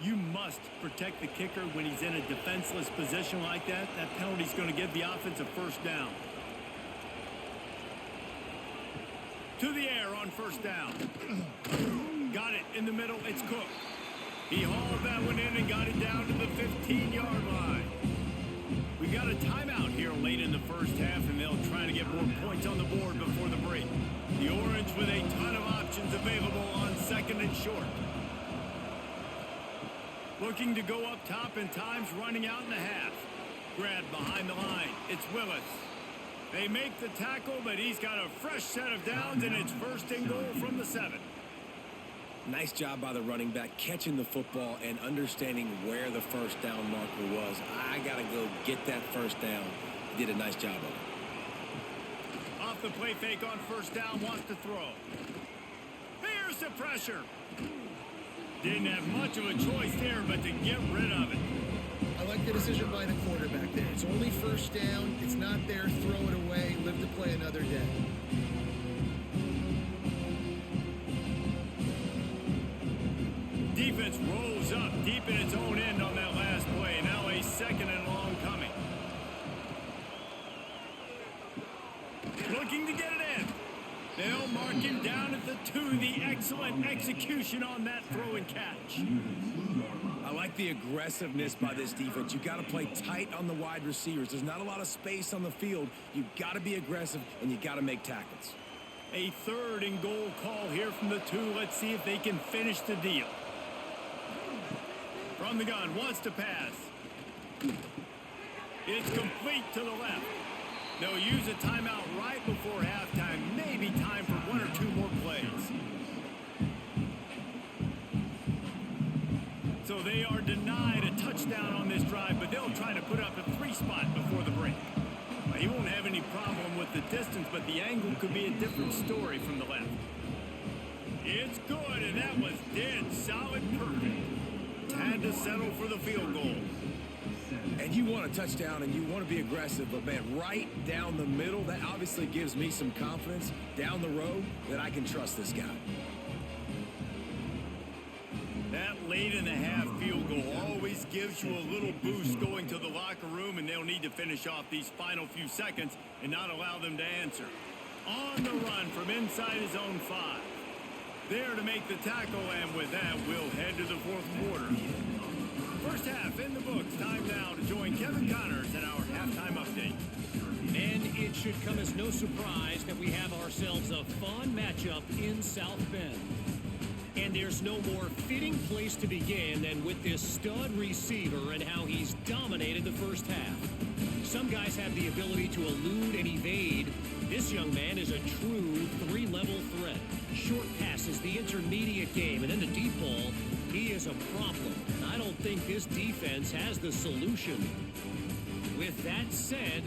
S1: You must protect the kicker when he's in a defenseless position like that. That penalty's going to give the offense a first down. To the air on first down. Got it in the middle. It's Cook. He hauled that one in and got it down to the 15-yard line. We got a timeout here late in the first half, and they'll try to get more points on the board before the break. The Orange with a ton of options available on second and short. Looking to go up top, and time's running out in the half. Grab behind the line. It's Willis. They make the tackle, but he's got a fresh set of downs, and it's first and goal from the 7.
S2: Nice job by the running back, catching the football and understanding where the first down marker was. I got to go get that first down. He did a nice job of it.
S1: Off the play fake on first down, wants to throw. Here's the pressure. Didn't have much of a choice there, but to get rid of it.
S3: I like the decision by the quarterback there. It's only first down. It's not there. Throw it away. Live to play another day.
S1: Defense rolls up deep in its own end on that last play. Now a second and long coming. Looking to get it in. They'll mark him down at the 2. The excellent execution on that throw and catch.
S2: I like the aggressiveness by this defense. You got to play tight on the wide receivers. There's not a lot of space on the field. You got to be aggressive, and you got to make tackles.
S1: A third and goal call here from the 2. Let's see if they can finish the deal. From the gun, wants to pass. It's complete to the left. They'll use a timeout right before halftime. Maybe time for 1 or 2 more plays. So they are denied a touchdown on this drive, but they'll try to put up a 3 spot before the break. He won't have any problem with the distance, but the angle could be a different story from the left. It's good, and that was dead solid perfect. Had to settle for the field goal.
S2: And you want a touchdown and you want to be aggressive, but man, right down the middle, that obviously gives me some confidence down the road that I can trust this guy.
S1: That late in the half field goal always gives you a little boost going to the locker room, and they'll need to finish off these final few seconds and not allow them to answer. On the run from inside his own 5. There to make the tackle, and with that, we'll head to the fourth quarter. First half in the books. Time now to join Kevin Connors in our halftime update.
S4: And it should come as no surprise that we have ourselves a fun matchup in South Bend. And there's no more fitting place to begin than with this stud receiver and how he's dominated the first half. Some guys have the ability to elude and evade. This young man is a true 3-level threat. Short passes, the intermediate game, and then the deep ball. He is a problem, and I don't think this defense has the solution. With that said,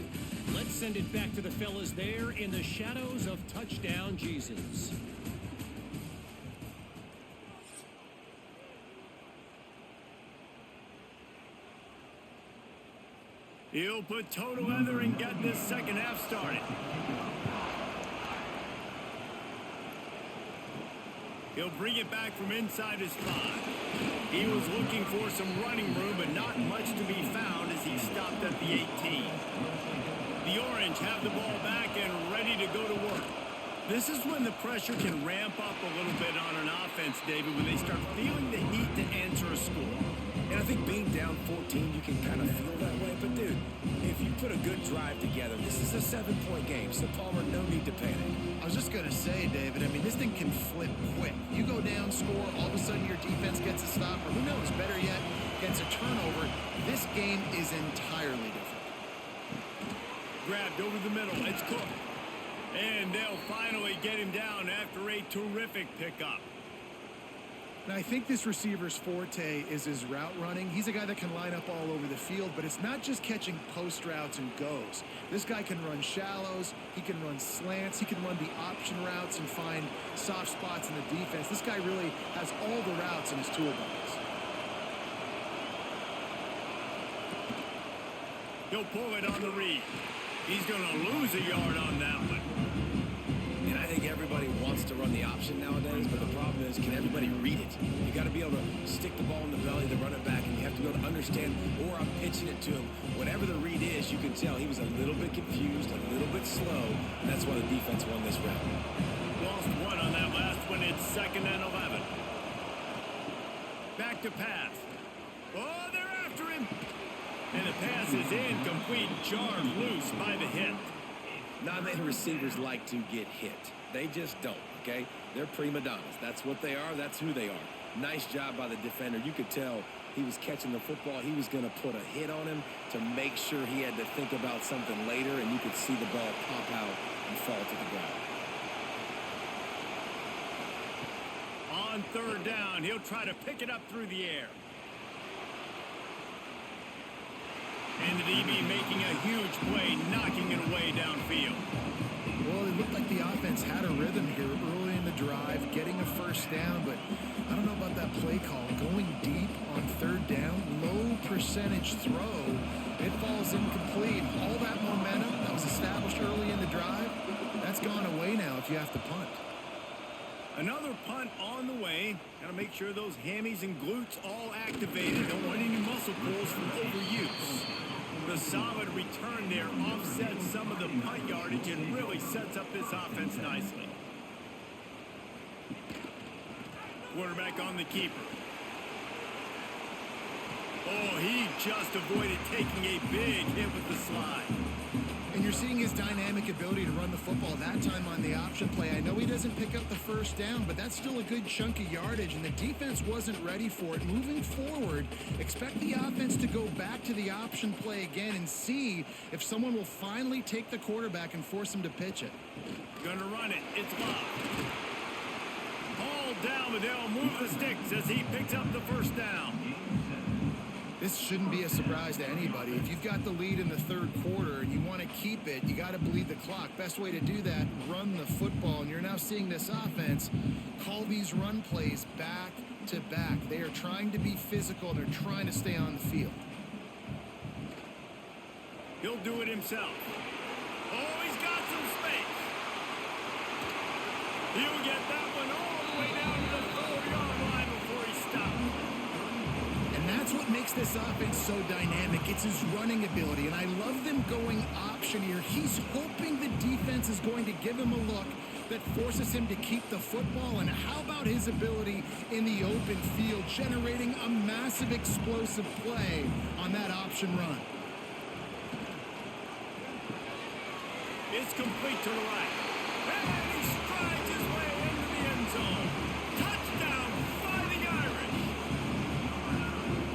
S4: let's send it back to the fellas there in the shadows of touchdown Jesus.
S1: He'll put toe together and get this second half started. He'll bring it back from inside his 5. He was looking for some running room, but not much to be found as he stopped at the 18. The Orange have the ball back and ready to go to work. This is when the pressure can ramp up a little bit on an offense, David, when they start feeling the heat to answer a score.
S2: And I think being down 14, you can kind of feel that way. But, dude, if you put a good drive together, this is a 7-point game, so Palmer, no need to panic.
S3: I was just going to say, David, I mean, this thing can flip quick. You go down, score, all of a sudden your defense gets a stop, or who knows, better yet, gets a turnover. This game is entirely different.
S1: Grabbed over the middle. It's Cook. And they'll finally get him down after a terrific pickup.
S3: Now, I think this receiver's forte is his route running. He's a guy that can line up all over the field, but it's not just catching post routes and goes. This guy can run shallows, he can run slants, he can run the option routes and find soft spots in the defense. This guy really has all the routes in his toolbox.
S1: He'll pull it on the read. He's going to lose a yard on that one.
S2: And I think everybody wants to run the option nowadays, but the problem is, can everybody read it? You got to be able to stick the ball in the belly of the running back, and you have to be able to understand, or I'm pitching it to him. Whatever the read is, you can tell he was a little bit confused, a little bit slow, and that's why the defense won this round.
S1: Lost one on that last one. It's 2nd and 11. Back to pass. Oh, they're after him. And the pass is incomplete, jarred loose by the hit.
S2: Not many receivers like to get hit. They just don't, okay? They're prima donnas. That's what they are. That's who they are. Nice job by the defender. You could tell he was catching the football. He was going to put a hit on him to make sure he had to think about something later, and you could see the ball pop out and fall to the ground.
S1: On 3rd down, he'll try to pick it up through the air. And the DB making a huge play, knocking it away downfield.
S3: Well, it looked like the offense had a rhythm here early in the drive, getting a first down, but I don't know about that play call. Going deep on 3rd down, low percentage throw, it falls incomplete. All that momentum that was established early in the drive, that's gone away now if you have to punt.
S1: Another punt on the way. Got to make sure those hammies and glutes all activated. Don't want any muscle pulls from overuse. The solid return there offsets some of the punt yardage and really sets up this offense nicely. Quarterback on the keeper. Oh, he just avoided taking a big hit with the slide.
S3: And you're seeing his dynamic ability to run the football, that time on the option play. I know he doesn't pick up the first down, but that's still a good chunk of yardage, and the defense wasn't ready for it. Moving forward, expect the offense to go back to the option play again and see if someone will finally take the quarterback and force him to pitch it.
S1: Gonna run it. It's Bob. Hauled down, but they'll move the sticks as he picks up the first down.
S3: This shouldn't be a surprise to anybody. If you've got the lead in the 3rd quarter and you want to keep it, you got to bleed the clock. Best way to do that, run the football. And you're now seeing this offense call these run plays back to back. They are trying to be physical, and they're trying to stay on the field.
S1: He'll do it himself. Oh, he's got some space. He'll get that one all the way down to the 4-yard line before he stops.
S3: That's what makes this offense so dynamic. It's his running ability, and I love them going option here. He's hoping the defense is going to give him a look that forces him to keep the football. And how about his ability in the open field, generating a massive explosive play on that option run?
S1: It's complete to the right. And he strides his way into the end zone. Touchdown, Fighting Irish.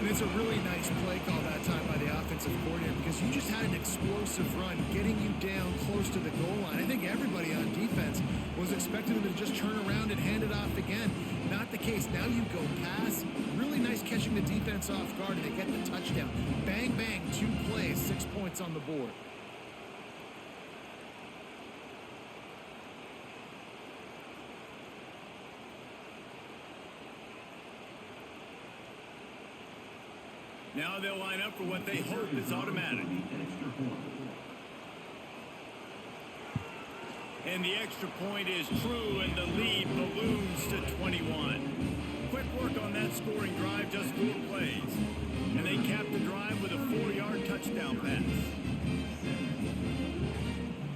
S3: And it's a really nice play call that time by the offensive coordinator, because you just had an explosive run getting you down close to the goal line. I think everybody on defense was expecting them to just turn around and hand it off again. Not the case. Now you go pass. Really nice catching the defense off guard, and they get the touchdown. Bang, bang, 2 plays, 6 points on the board.
S1: Now they'll line up for what they hope is automatic. And the extra point is true, and the lead balloons to 21. Quick work on that scoring drive, just 4 plays. And they cap the drive with a 4-yard touchdown pass.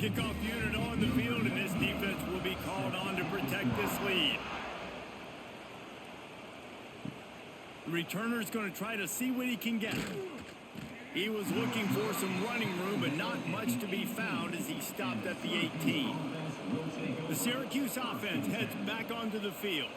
S1: Kickoff unit on the field, and this defense will be called on to protect this lead. The returner's going to try to see what he can get. He was looking for some running room, but not much to be found as he stopped at the 18. The Syracuse offense heads back onto the field.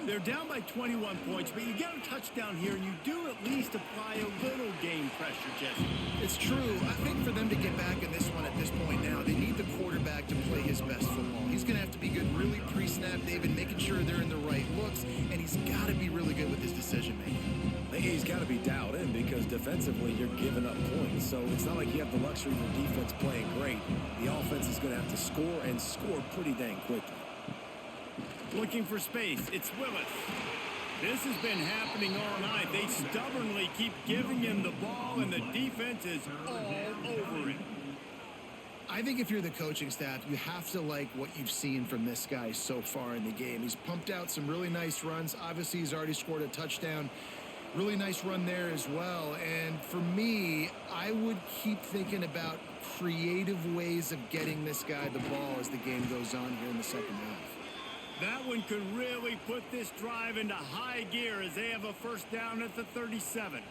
S1: They're down by 21 points, but you get a touchdown here, and you do at least apply a little game pressure, Jesse.
S3: It's true. I think for them to get back in this one at this point now, they need the quarterback to play his best football. He's going to have to be good really pre-snap, David, making sure they're in the right looks, and he's got to be really good with his decision-making.
S2: He's got to be dialed in because defensively you're giving up points. So it's not like you have the luxury of your defense playing great. The offense is going to have to score and score pretty dang quickly.
S1: Looking for space. It's Willis. This has been happening all night. They stubbornly keep giving him the ball, and the defense is all over it.
S3: I think if you're the coaching staff, you have to like what you've seen from this guy so far in the game. He's pumped out some really nice runs. Obviously, he's already scored a touchdown. Really nice run there as well. And for me, I would keep thinking about creative ways of getting this guy the ball as the game goes on here in the second half.
S1: That one could really put this drive into high gear as they have a first down at the 37.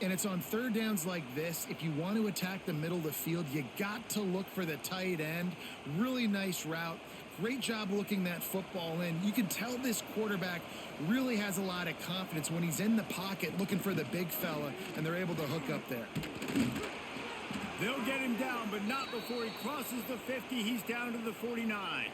S3: And it's on third downs like this. If you want to attack the middle of the field, you got to look for the tight end. Really nice route. Great job looking that football in. You can tell this quarterback really has a lot of confidence when he's in the pocket looking for the big fella, and they're able to hook up there.
S1: They'll get him down, but not before he crosses the 50. He's down to the 49.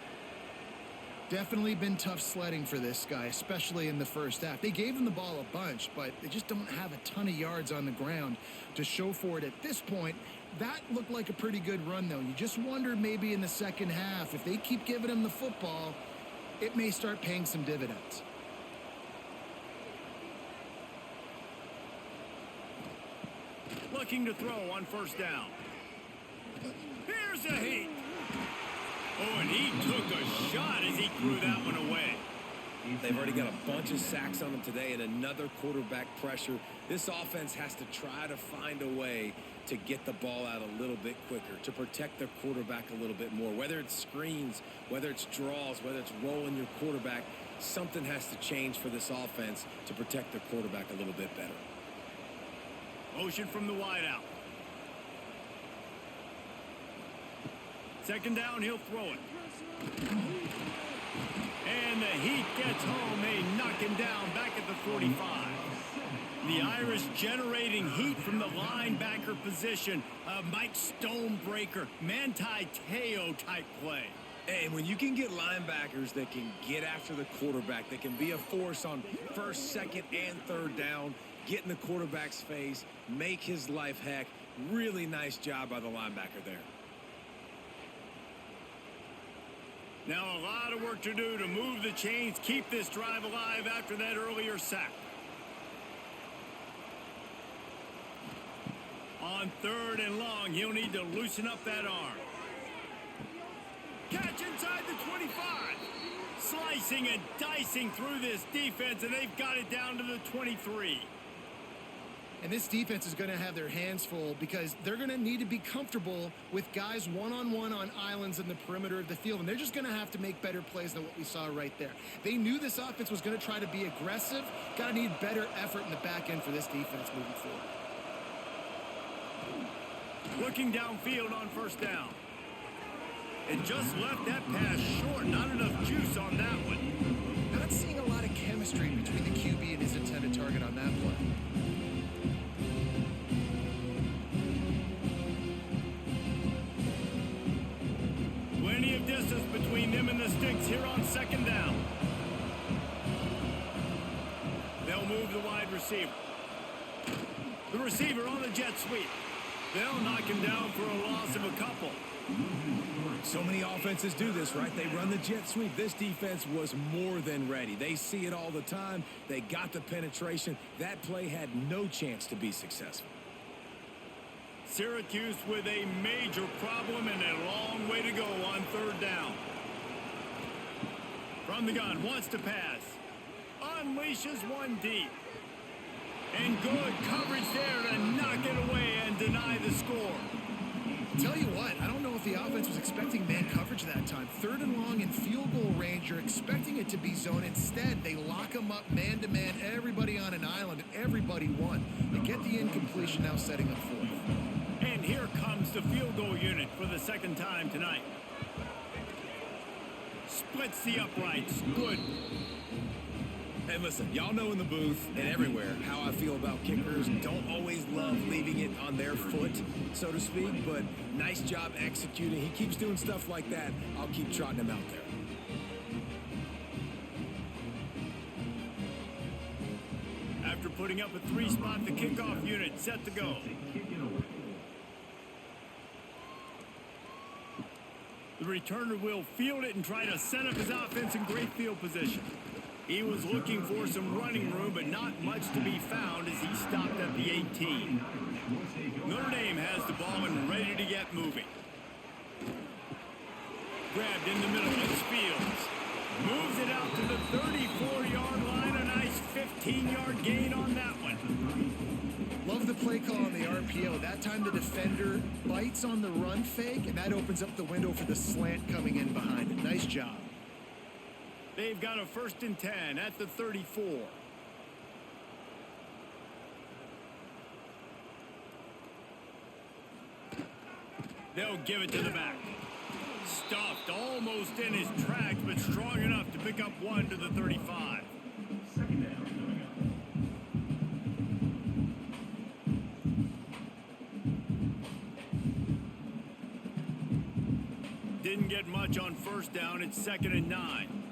S3: Definitely been tough sledding for this guy, especially in the first half. They gave him the ball a bunch, but they just don't have a ton of yards on the ground to show for it at this point. That looked like a pretty good run, though. You just wonder maybe in the second half, if they keep giving him the football, it may start paying some dividends.
S1: Looking to throw on first down. Here's a heat. Oh, and he took a shot as he threw that one away.
S2: They've already got a bunch of sacks on them today and another quarterback pressure. This offense has to try to find a way to get the ball out a little bit quicker, to protect their quarterback a little bit more. Whether it's screens, whether it's draws, whether it's rolling your quarterback, something has to change for this offense to protect their quarterback a little bit better.
S1: Motion from the wideout. Second down, he'll throw it. And the Heat gets home. They knock him down back at the 45. The Irish generating heat from the linebacker position. A Mike Stonebreaker, Manti Te'o type play.
S2: And when you can get linebackers that can get after the quarterback, that can be a force on first, second, and third down, get in the quarterback's face, make his life heck. Really nice job by the linebacker there.
S1: Now a lot of work to do to move the chains, keep this drive alive after that earlier sack. On third and long, he'll need to loosen up that arm. Catch inside the 25. Slicing and dicing through this defense, and they've got it down to the 23.
S3: And this defense is going to have their hands full because they're going to need to be comfortable with guys one-on-one on islands in the perimeter of the field. And they're just going to have to make better plays than what we saw right there. They knew this offense was going to try to be aggressive. Got to need better effort in the back end for this defense moving forward.
S1: Looking downfield on first down. It just left that pass short. Not enough juice on that one.
S3: Not seeing a lot of chemistry between the QB and his intended target on that play.
S1: Plenty of distance between them and the sticks here on second down. They'll move the wide receiver. The receiver on the jet sweep. They'll knock him down for a loss of a couple.
S2: So many offenses do this, right? They run the jet sweep. This defense was more than ready. They see it all the time. They got the penetration. That play had no chance to be successful.
S1: Syracuse with a major problem and a long way to go on third down. From the gun, wants to pass. Unleashes one deep. And good coverage there to knock it away and deny the score.
S3: Tell you what, I don't know if the offense offense was expecting man coverage that time. 3rd and long in field goal range. You're expecting it to be zone. Instead, they lock them up man-to-man, everybody on an island, and everybody won. They get the incompletion, now setting up 4th.
S1: And here comes the field goal unit for the 2nd time tonight. Splits the uprights. Good.
S2: And listen, y'all know in the booth and everywhere how I feel about kickers. Don't always love leaving it on their foot, so to speak, but nice job executing. He keeps doing stuff like that. I'll keep trotting him out there.
S1: After putting up a 3-spot, the kickoff unit set to go. The returner will field it and try to set up his offense in great field position. He was looking for some running room, but not much to be found as he stopped at the 18. Notre Dame has the ball and ready to get moving. Grabbed in the middle, it's Fields. Moves it out to the 34-yard line. A nice 15-yard gain on that one.
S3: Love the play call on the RPO. That time the defender bites on the run fake, and that opens up the window for the slant coming in behind it. Nice job.
S1: They've got a 1st and 10 at the 34. They'll give it to the back. Stuffed almost in his tracks, but strong enough to pick up 1 to the 35. Didn't get much on 1st down. It's 2nd and 9.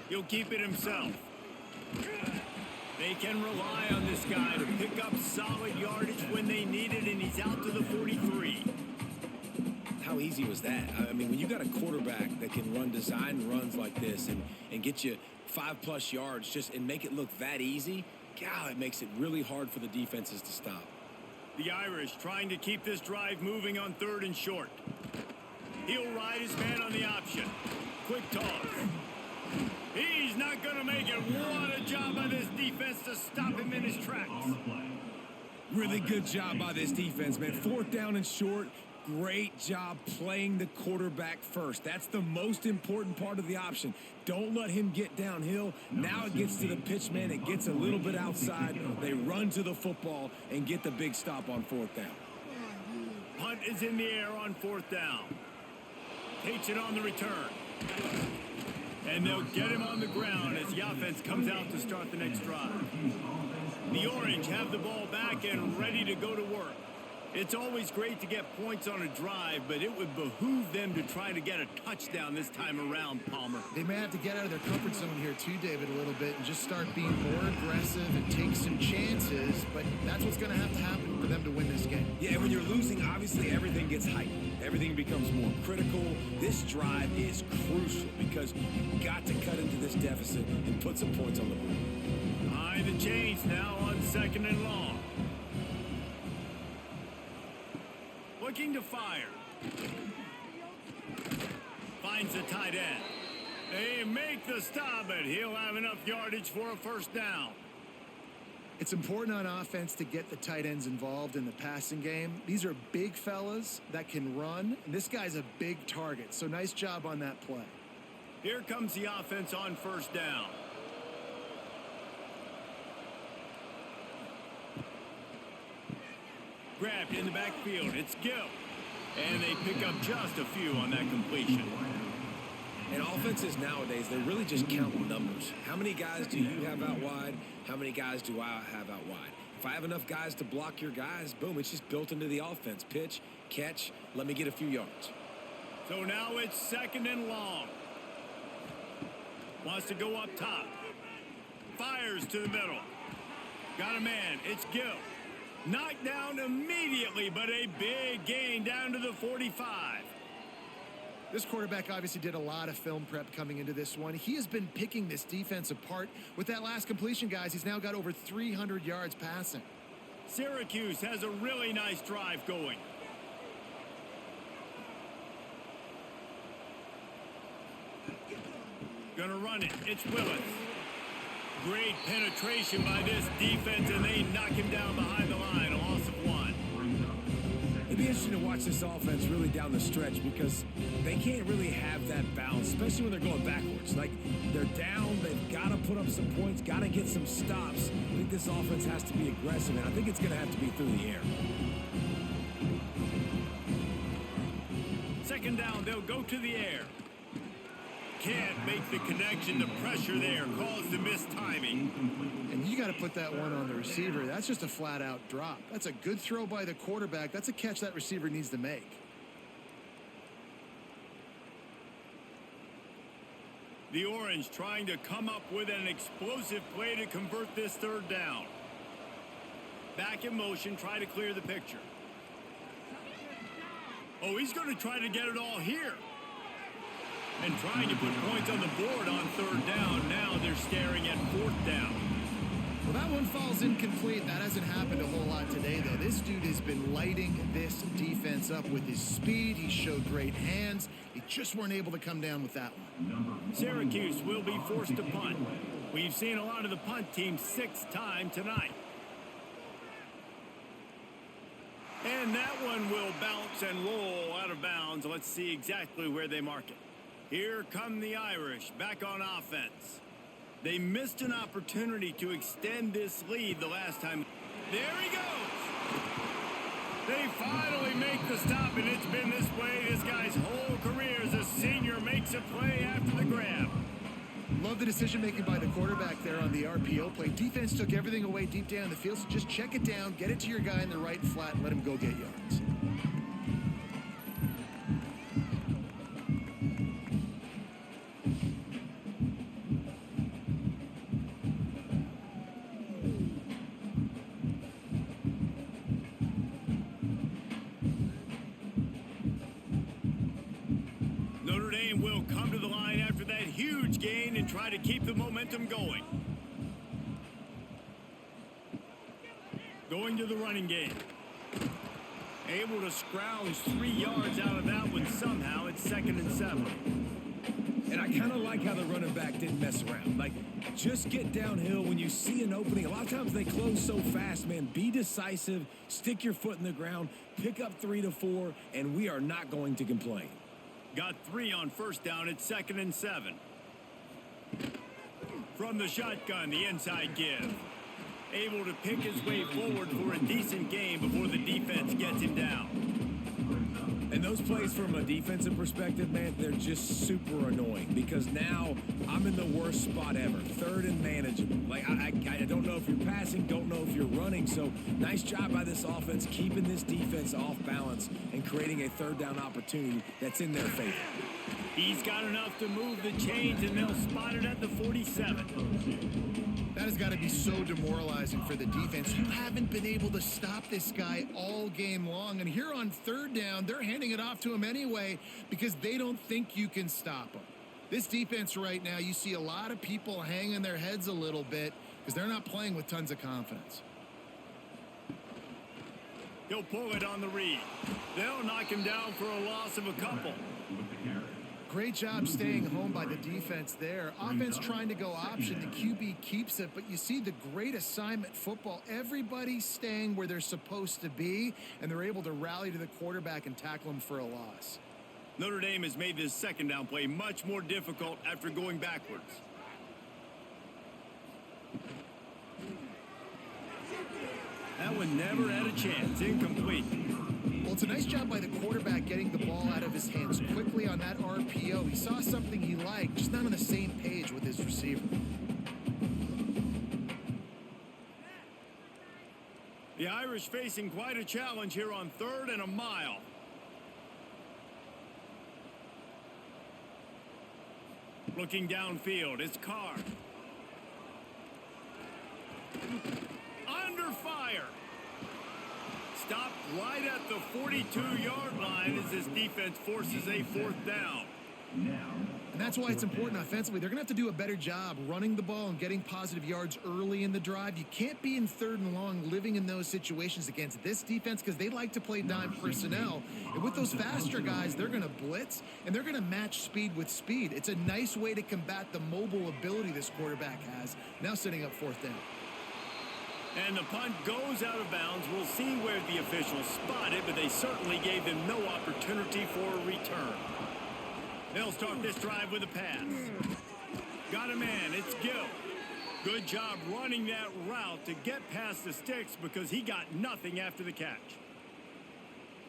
S1: He'll keep it himself. They can rely on this guy to pick up solid yardage when they need it, and he's out to the 43.
S2: How easy was that? I mean, when you got a quarterback that can run design runs like this and get you 5+ yards and make it look that easy, God, it makes it really hard for the defenses to stop.
S1: The Irish trying to keep this drive moving on 3rd and short. He'll ride his man on the option. Quick toss. He's not going to make it. What a job by this defense to stop him in his tracks.
S2: Really good job by this defense, man. 4th down and short. Great job playing the quarterback first. That's the most important part of the option. Don't let him get downhill. Now it gets to the pitch man. It gets a little bit outside. They run to the football and get the big stop on 4th down.
S1: Punt is in the air on 4th down. Takes it on the return. And they'll get him on the ground as the offense comes out to start the next drive. The Orange have the ball back and ready to go to work. It's always great to get points on a drive, but it would behoove them to try to get a touchdown this time around, Palmer.
S3: They may have to get out of their comfort zone here too, David, a little bit and just start being more aggressive and take some chances, but that's what's going to happen for them to win this game.
S2: Yeah, when you're losing, obviously everything gets heightened. Everything becomes more critical. This drive is crucial because you've got to cut into this deficit and put some points on the board.
S1: Behind the chains now on 2nd and long. Looking to fire. Finds the tight end. They make the stop, but he'll have enough yardage for a 1st down.
S3: It's important on offense to get the tight ends involved in the passing game. These are big fellas that can run, and this guy's a big target, so nice job on that play.
S1: Here comes the offense on 1st down. Grabbed in the backfield. It's Gill. And they pick up just a few on that completion.
S2: And offenses nowadays, they really just count numbers. How many guys do you have out wide? How many guys do I have out wide? If I have enough guys to block your guys, boom, it's just built into the offense. Pitch, catch, let me get a few yards.
S1: So now it's 2nd and long. Wants to go up top. Fires to the middle. Got a man. It's Gill. Knocked down immediately, but a big gain down to the 45.
S3: This quarterback obviously did a lot of film prep coming into this one. He has been picking this defense apart. With that last completion, guys, he's now got over 300 yards passing.
S1: Syracuse has a really nice drive going. Gonna run it. It's Willis. Great penetration by this defense, and they knock him down behind the line. A loss of
S2: interesting to watch this offense really down the stretch because they can't really have that balance, especially when they're going backwards. Like, they're down, they've got to put up some points, got to get some stops. I think this offense has to be aggressive, and I think it's going to have to be through the air.
S1: Second down, they'll go to the air. Can't make the connection. The pressure there caused the missed timing.
S3: And you got to put that one on the receiver. That's just a flat-out drop. That's a good throw by the quarterback. That's a catch that receiver needs to make.
S1: The Orange trying to come up with an explosive play to convert this third down. Back in motion, try to clear the picture. Oh, he's going to try to get it all here. And trying to put points on the board on third down. Now they're staring at fourth down.
S3: Well, that one falls incomplete. That hasn't happened a whole lot today, though. This dude has been lighting this defense up with his speed. He showed great hands. They just weren't able to come down with that one.
S1: Syracuse will be forced to punt. We've seen a lot of the punt team 6th time tonight. And that one will bounce and roll out of bounds. Let's see exactly where they mark it. Here come the Irish back on offense. They missed an opportunity to extend this lead the last time. There he goes. They finally make the stop, and it's been this way this guy's whole career as a senior makes a play after the grab.
S3: Love the decision-making by the quarterback there on the RPO play. Defense took everything away deep down the field, so just check it down, get it to your guy in the right flat, and let him go get yards.
S1: Notre Dame will come to the line after that huge gain and try to keep the momentum going. Going to the running game. Able to scrounge 3 yards out of that one somehow. It's 2nd and 7.
S2: And I kind of like how the running back didn't mess around. Like, just get downhill when you see an opening. A lot of times they close so fast, man. Be decisive, stick your foot in the ground, pick up 3 to 4, and we are not going to complain.
S1: Got 3 on first down. It's 2nd and 7. From the shotgun, the inside give. Able to pick his way forward for a decent game before the defense gets him down.
S2: And those plays from a defensive perspective, man, they're just super annoying because now I'm in the worst spot ever. 3rd and manageable. Like, I don't know if you're passing, don't know if you're running. So nice job by this offense keeping this defense off balance and creating a 3rd down opportunity that's in their favor.
S1: He's got enough to move the chains, and they'll spot it at the 47.
S3: That has got to be so demoralizing for the defense. You haven't been able to stop this guy all game long. And here on 3rd down, they're handing it off to him anyway because they don't think you can stop him. This defense right now, you see a lot of people hanging their heads a little bit because they're not playing with tons of confidence.
S1: He'll pull it on the read. They'll knock him down for a loss of a couple.
S3: Great job staying home by the defense there. Offense trying to go option. The QB keeps it, but you see the great assignment football. Everybody's staying where they're supposed to be, and they're able to rally to the quarterback and tackle him for a loss.
S1: Notre Dame has made this 2nd down play much more difficult after going backwards. That one never had a chance. Incomplete.
S3: Well, it's a nice job by the quarterback getting the ball out of his hands quickly on that RPO. He saw something he liked, just not on the same page with his receiver.
S1: The Irish facing quite a challenge here on 3rd and a mile. Looking downfield, it's Carr. Under fire. Stopped right at the 42-yard line as this defense forces a 4th down.
S3: And that's why it's important offensively. They're going to have to do a better job running the ball and getting positive yards early in the drive. You can't be in 3rd and long living in those situations against this defense because they like to play dime personnel. And with those faster guys, they're going to blitz, and they're going to match speed with speed. It's a nice way to combat the mobile ability this quarterback has. Now setting up 4th down.
S1: And the punt goes out of bounds. We'll see where the officials spot it, but they certainly gave them no opportunity for a return. They'll start this drive with a pass. Got a man. It's Gill. Good job running that route to get past the sticks because he got nothing after the catch.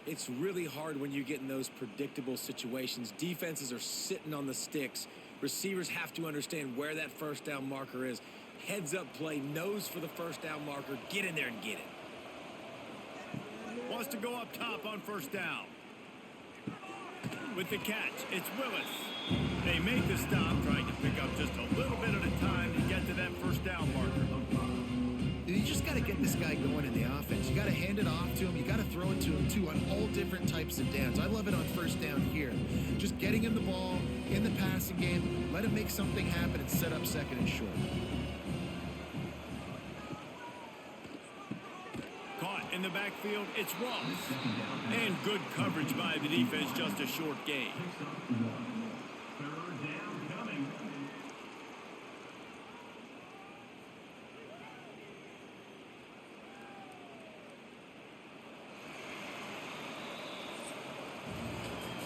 S2: It's really hard when you get in those predictable situations. Defenses are sitting on the sticks. Receivers have to understand where that first down marker is. Heads up play, nose for the first down marker. Get in there and get it.
S1: Wants to go up top on first down. With the catch, it's Willis. They make the stop, trying to pick up just a little bit at a time to get to that first down marker.
S3: You just got to get this guy going in the offense. You got to hand it off to him. You got to throw it to him, too, on all different types of downs. I love it on first down here. Just getting him the ball in the passing game, let him make something happen and set up second and short.
S1: Caught in the backfield, it's Ross. And good coverage by the defense, just a short gain.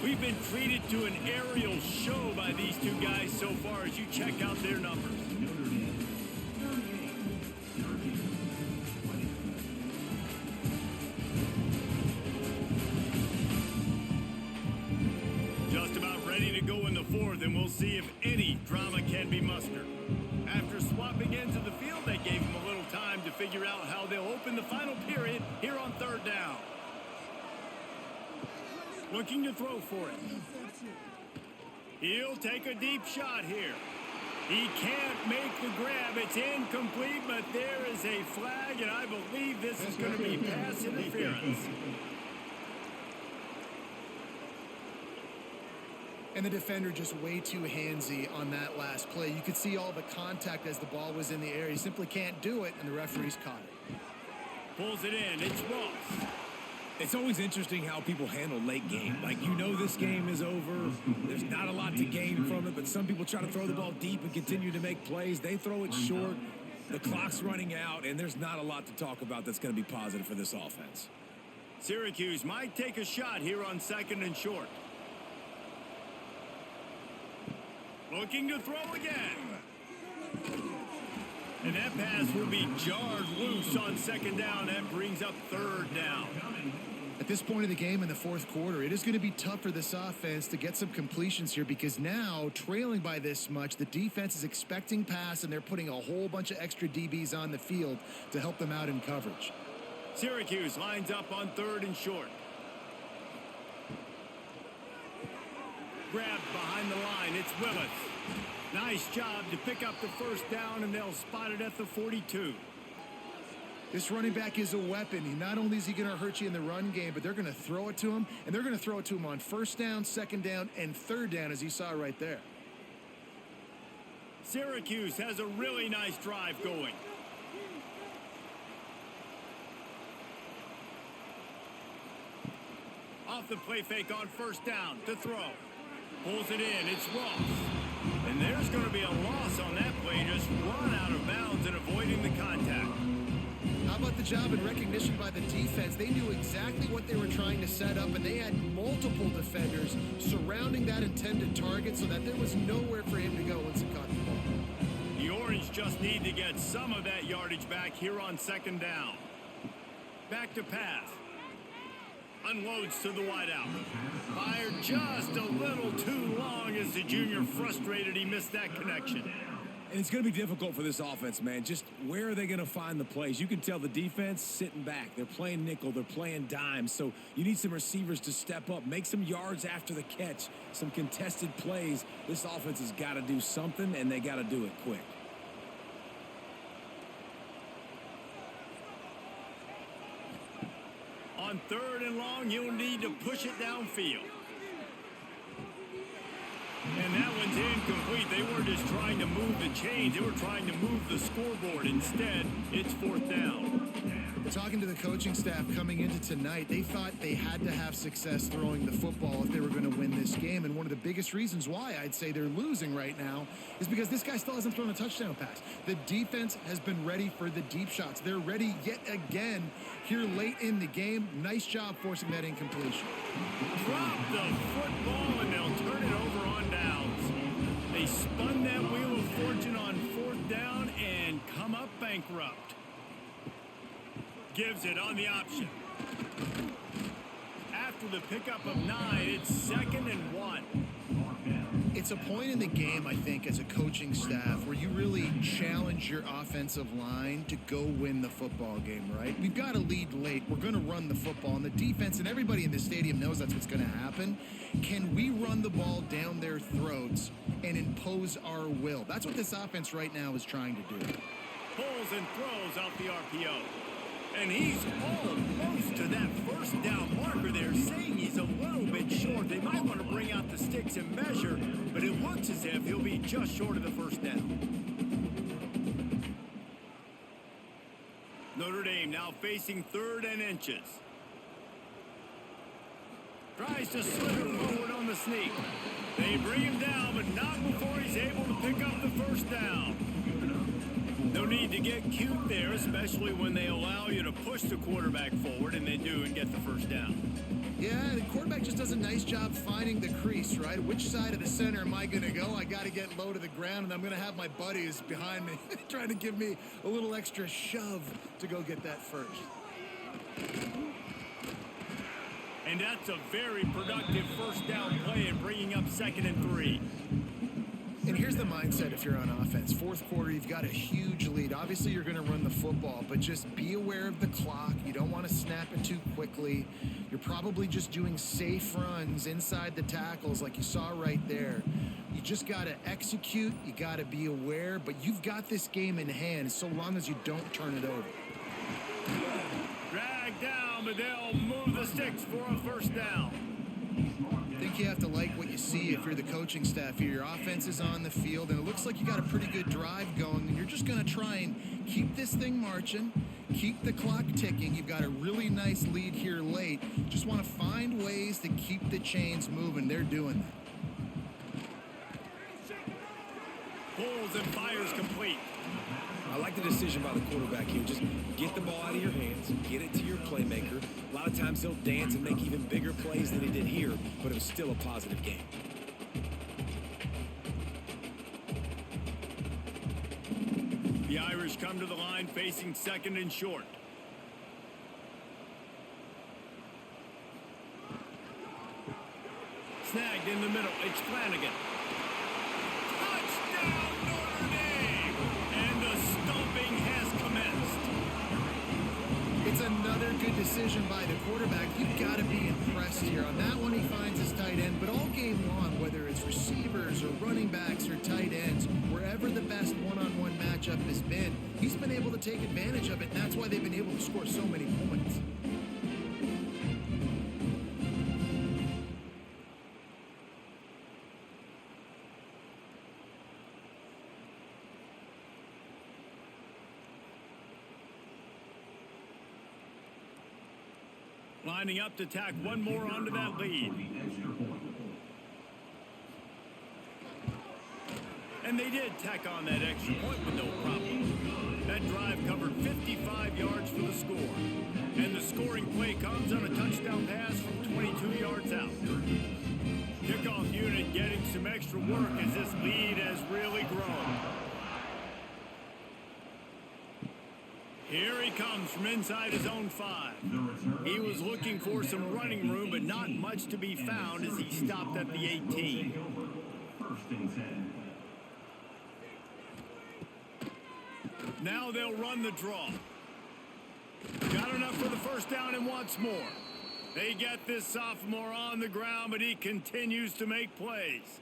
S1: We've been treated to an aerial show by these two guys so far as you check out their numbers. Just about ready to go in the fourth, and we'll see if any drama can be mustered. After swapping into the field, they gave him a little time to figure out how they'll open the final period here on third down. Looking to throw for it. He'll take a deep shot here. He can't make the grab. It's incomplete, but there is a flag, and I believe this is going to be pass interference.
S3: And the defender just way too handsy on that last play. You could see all the contact as the ball was in the air. He simply can't do it, and the referee's caught it.
S1: Pulls it in. It's Ross.
S2: It's always interesting how people handle late game. Like, you know this game is over. There's not a lot to gain from it, but some people try to throw the ball deep and continue to make plays. They throw it short. The clock's running out, and there's not a lot to talk about that's going to be positive for this offense.
S1: Syracuse might take a shot here on second and short. Looking to throw again. And that pass will be jarred loose on second down. That brings up third down.
S3: At this point of the game in the fourth quarter, it is going to be tough for this offense to get some completions here because now, trailing by this much, the defense is expecting pass, and they're putting a whole bunch of extra DBs on the field to help them out in coverage.
S1: Syracuse lines up on third and short. Grabbed behind the line. It's Willis. Nice job to pick up the first down, and they'll spot it at the 42.
S3: This running back is a weapon. Not only is he going to hurt you in the run game, but they're going to throw it to him, and they're going to throw it to him on first down, second down, and third down, as you saw right there.
S1: Syracuse has a really nice drive going. Off the play fake on first down to throw. Pulls it in. It's Ross. And there's going to be a loss on that play. Just run out of bounds and avoiding the contact.
S3: How about the job and recognition by the defense? They knew exactly what they were trying to set up, and they had multiple defenders surrounding that intended target so that there was nowhere for him to go once he caught the ball.
S1: The Orange just need to get some of that yardage back here on second down. Back to pass. Unloads to the wideout. Fired just a little too long as the junior frustrated he missed that connection.
S2: And it's going to be difficult for this offense, man. Just where are they going to find the plays? You can tell the defense sitting back. They're playing nickel. They're playing dime. So you need some receivers to step up, make some yards after the catch, some contested plays. This offense has got to do something, and they got to do it quick.
S1: On third and long, you'll need to push it downfield. And that one's incomplete. They weren't just trying to move the chains. They were trying to move the scoreboard. Instead, it's fourth down.
S3: Talking to the coaching staff coming into tonight, they thought they had to have success throwing the football if they were going to win this game. And one of the biggest reasons why I'd say they're losing right now is because this guy still hasn't thrown a touchdown pass. The defense has been ready for the deep shots. They're ready yet again here late in the game. Nice job forcing that incompletion.
S1: Drop the football and they'll turn it over on downs. They spun that wheel of fortune on 4th down and come up bankrupt. Gives it on the option. After the pickup of 9, it's 2nd and 1.
S3: It's a point in the game, I think, as a coaching staff where you really challenge your offensive line to go win the football game, right? We've got a lead late. We're going to run the football, and the defense and everybody in the stadium knows that's what's going to happen. Can we run the ball down their throats and impose our will? That's what this offense right now is trying to do.
S1: Pulls and throws out the RPO. And he's almost to that 1st down marker there, saying he's a little bit short. They might want to bring out the sticks and measure, but it looks as if he'll be just short of the 1st down. Notre Dame now facing 3rd and inches. Tries to slither forward on the sneak. They bring him down, but not before he's able to pick up the 1st down. No need to get cute there, especially when they allow you to push the quarterback forward, and they do and get the 1st down.
S3: Yeah, the quarterback just does a nice job finding the crease, right? Which side of the center am I going to go? I got to get low to the ground, and I'm going to have my buddies behind me trying to give me a little extra shove to go get that first.
S1: And that's a very productive 1st down play and bringing up 2nd and 3.
S3: And here's the mindset if you're on offense. 4th quarter, you've got a huge lead. Obviously, you're going to run the football, but just be aware of the clock. You don't want to snap it too quickly. You're probably just doing safe runs inside the tackles like you saw right there. You just got to execute. You got to be aware, but you've got this game in hand so long as you don't turn it over.
S1: Drag down, but they'll move the sticks for a 1st down.
S3: I think you have to like what you see if you're the coaching staff here. Your offense is on the field, and it looks like you got a pretty good drive going, and you're just going to try and keep this thing marching, keep the clock ticking. You've got a really nice lead here late. Just want to find ways to keep the chains moving. They're doing that.
S1: Pulls and fires complete.
S2: I like the decision by the quarterback here. Just get the ball out of your hands, get it to your playmaker. A lot of times he'll dance and make even bigger plays than he did here, but it was still a positive game.
S1: The Irish come to the line facing 2nd and short. Snagged in the middle. It's Flanagan. Touchdown, Notre Dame! And the stomping has commenced.
S3: It's another good decision by the quarterback. You've got to be impressed here. On that one, he finds his tight end, but all game long, whether it's receivers or running backs or tight ends, wherever the best one-on-one matchup has been, he's been able to take advantage of it, and that's why they've been able to score so many points.
S1: Lining up to tack one more onto that lead. And they did tack on that extra point with no problem. That drive covered 55 yards for the score. And the scoring play comes on a touchdown pass from 22 yards out. Kickoff unit getting some extra work as this lead has really grown. Here he comes from inside his own 5. He was looking for some running room, but not much to be found as he stopped at the 18. Now they'll run the draw. Got enough for the 1st down and wants more. They get this sophomore on the ground, but he continues to make plays.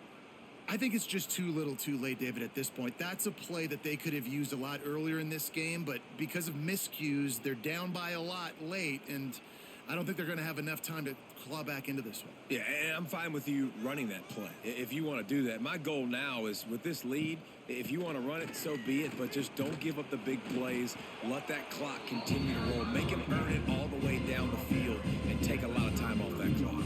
S3: I think it's just too little too late, David, at this point. That's a play that they could have used a lot earlier in this game, but because of miscues, they're down by a lot late, and I don't think they're going to have enough time to claw back into this one.
S2: Yeah, and I'm fine with you running that play if you want to do that. My goal now is with this lead, if you want to run it, so be it, but just don't give up the big plays. Let that clock continue to roll. Make him earn it all the way down the field and take a lot of time off that clock.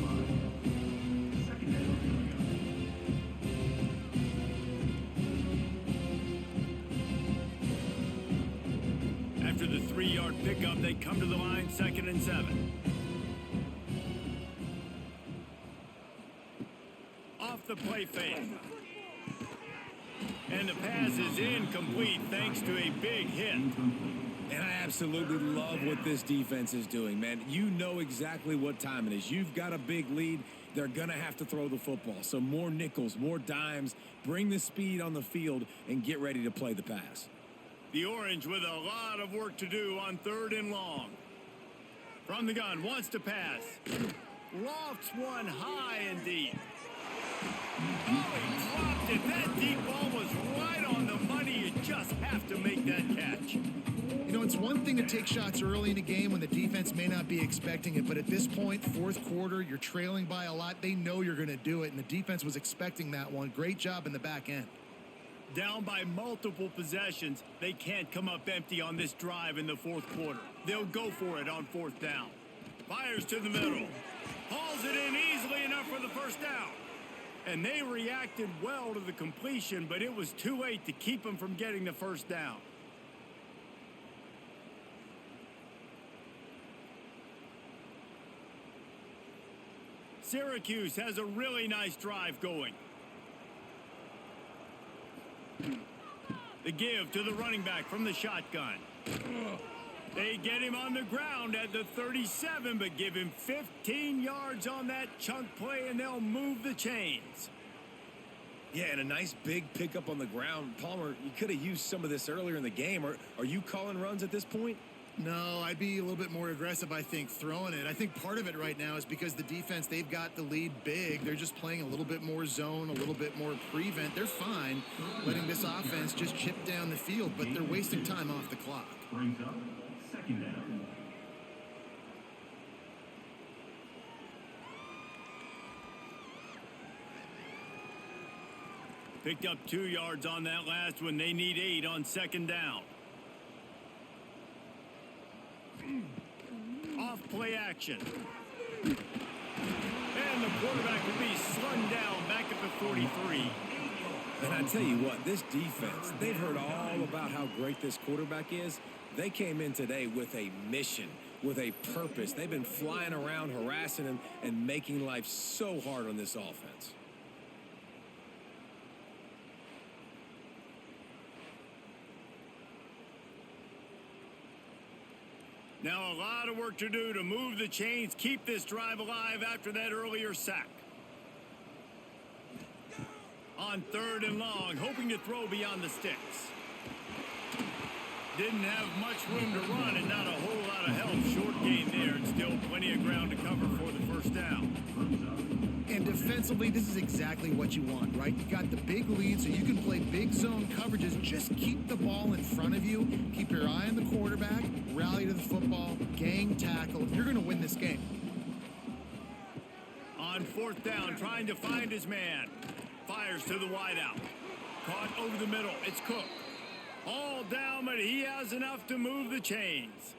S1: After the 3-yard pickup, they come to the line, 2nd and 7. Off the play fake. And the pass is incomplete thanks to a big hit.
S2: And I absolutely love what this defense is doing, man. You know exactly what time it is. You've got a big lead. They're going to have to throw the football. So more nickels, more dimes, bring the speed on the field, and get ready to play the pass.
S1: The Orange with a lot of work to do on 3rd and long. From the gun, wants to pass. Lofts one high and deep. Oh, he dropped it. That deep ball was right on the money. You just have to make that catch.
S3: You know, it's one thing to take shots early in a game when the defense may not be expecting it, but at this point, 4th quarter, you're trailing by a lot. They know you're going to do it, and the defense was expecting that one. Great job in the back end.
S1: Down by multiple possessions, they can't come up empty on this drive in the 4th quarter. They'll go for it on 4th down. Fires to the middle. Hauls it in easily enough for the first down. And they reacted well to the completion, but it was too late to keep them from getting the first down. Syracuse has a really nice drive going. The give to the running back from the shotgun. They get him on the ground at the 37, but give him 15 yards on that chunk play, and they'll move the chains.
S2: Yeah, and a nice big pickup on the ground. Palmer, you could have used some of this earlier in the game. Are you calling runs at this point?
S3: No, I'd be a little bit more aggressive, I think, throwing it. I think part of it right now is because the defense, they've got the lead big. They're just playing a little bit more zone, a little bit more prevent. They're fine letting this offense just chip down the field, but they're wasting time off the clock.
S5: Brings up 2nd down.
S1: Picked up 2 yards on that last one. They need 8 on 2nd down. Off play action. And the quarterback will be slung down back at the 43.
S2: And I tell you what, this defense, they've heard all about how great this quarterback is. They came in today with a mission, with a purpose. They've been flying around, harassing him, and making life so hard on this offense.
S1: Now a lot of work to do to move the chains, keep this drive alive after that earlier sack. On 3rd and long, hoping to throw beyond the sticks. Didn't have much room to run and not a whole lot of help. Short gain there and still plenty of ground to cover for the first down.
S3: And defensively, this is exactly what you want, right? You got the big lead, so you can play big zone coverages. Just keep the ball in front of you. Keep your eye on the quarterback. Rally to the football. Gang tackle. You're going to win this game.
S1: On 4th down, trying to find his man. Fires to the wideout. Caught over the middle. It's Cook. All down, but he has enough to move the chains.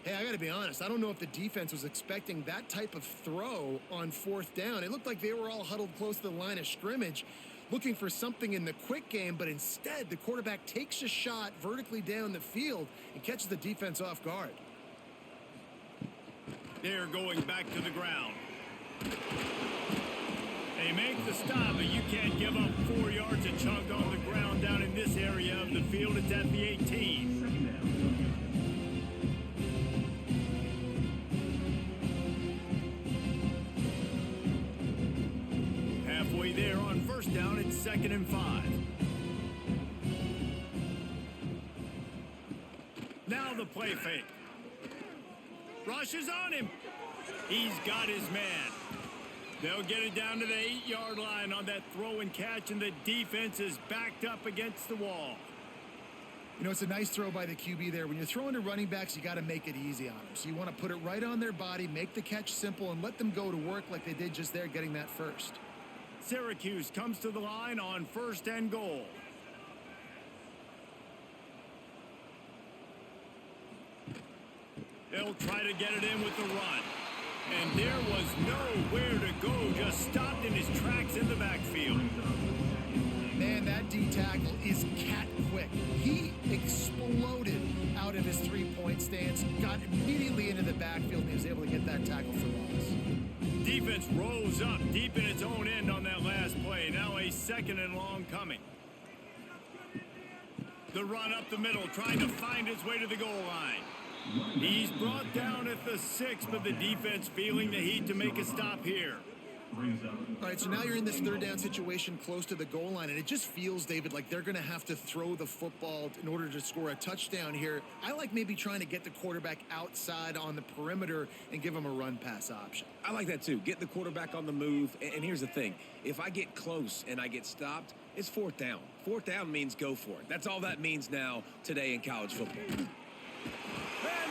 S3: Hey, I got to be honest. I don't know if the defense was expecting that type of throw on 4th down. It looked like they were all huddled close to the line of scrimmage, looking for something in the quick game, but instead the quarterback takes a shot vertically down the field and catches the defense off guard.
S1: They're going back to the ground. They make the stop, but you can't give up 4 yards a chunk on the ground down in this area of the field. It's at the 18. Halfway there on 1st down, it's 2nd and 5. Now the play fake. Rushes on him. He's got his man. They'll get it down to the 8-yard line on that throw and catch, and the defense is backed up against the wall.
S3: You know, it's a nice throw by the QB there. When you're throwing to running backs, you got to make it easy on them. So you want to put it right on their body, make the catch simple, and let them go to work like they did just there, getting that first.
S1: Syracuse comes to the line on 1st and goal. They'll try to get it in with the run. And there was nowhere to go, just stopped in his tracks in the backfield.
S3: Man, that D tackle is cat quick. He exploded out of his three-point stance, got immediately into the backfield, and he was able to get that tackle for loss.
S1: Defense rose up deep in its own end on that last play. Now a 2nd and long coming. The run up the middle, trying to find his way to the goal line. He's brought down at the 6, but the defense feeling the heat to make a stop here.
S3: All right, so now you're in this 3rd down situation close to the goal line, and it just feels, David, like they're going to have to throw the football in order to score a touchdown here. I like maybe trying to get the quarterback outside on the perimeter and give him a run-pass option.
S2: I like that too. Get the quarterback on the move. And here's the thing. If I get close and I get stopped, it's 4th down. 4th down means go for it. That's all that means now today in college football.
S1: And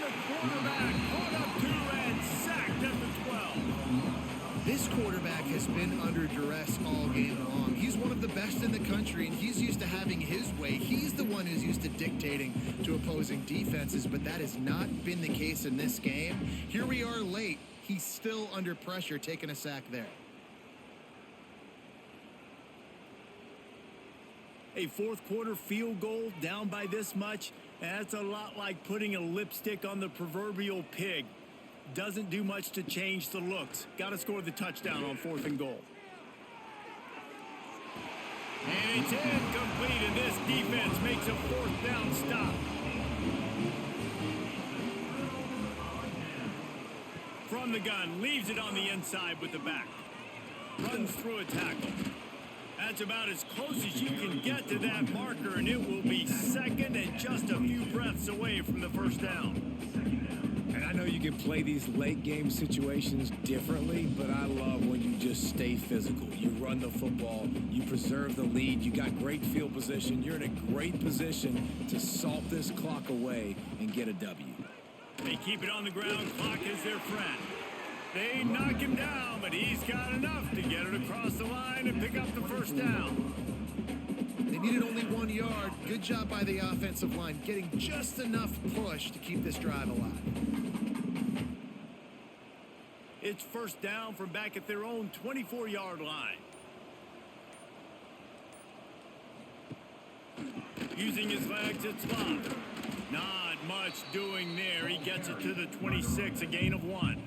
S1: the quarterback caught up to and sacked at the 12.
S3: This quarterback has been under duress all game long. He's one of the best in the country, and he's used to having his way. He's the one who's used to dictating to opposing defenses, but that has not been the case in this game. Here we are late. He's still under pressure, taking a sack there.
S1: A 4th quarter field goal down by this much, that's a lot like putting a lipstick on the proverbial pig. Doesn't do much to change the looks. Got to score the touchdown on 4th and goal. And it's incomplete, and this defense makes a 4th down stop. From the gun, leaves it on the inside with the back. Runs through a tackle. That's about as close as you can get to that marker, and it will be 2nd and just a few breaths away from the 1st down.
S2: And I know you can play these late game situations differently, but I love when you just stay physical. You run the football, you preserve the lead, you got great field position, you're in a great position to salt this clock away and get a W.
S1: They keep it on the ground, clock is their friend. They knock him down, but he's got enough to get it across the line and pick up the 1st down.
S3: They needed only 1 yard. Good job by the offensive line, getting just enough push to keep this drive alive.
S1: It's 1st down from back at their own 24-yard line. Using his legs, it's Love. Not much doing there. He gets it to the 26, a gain of 1.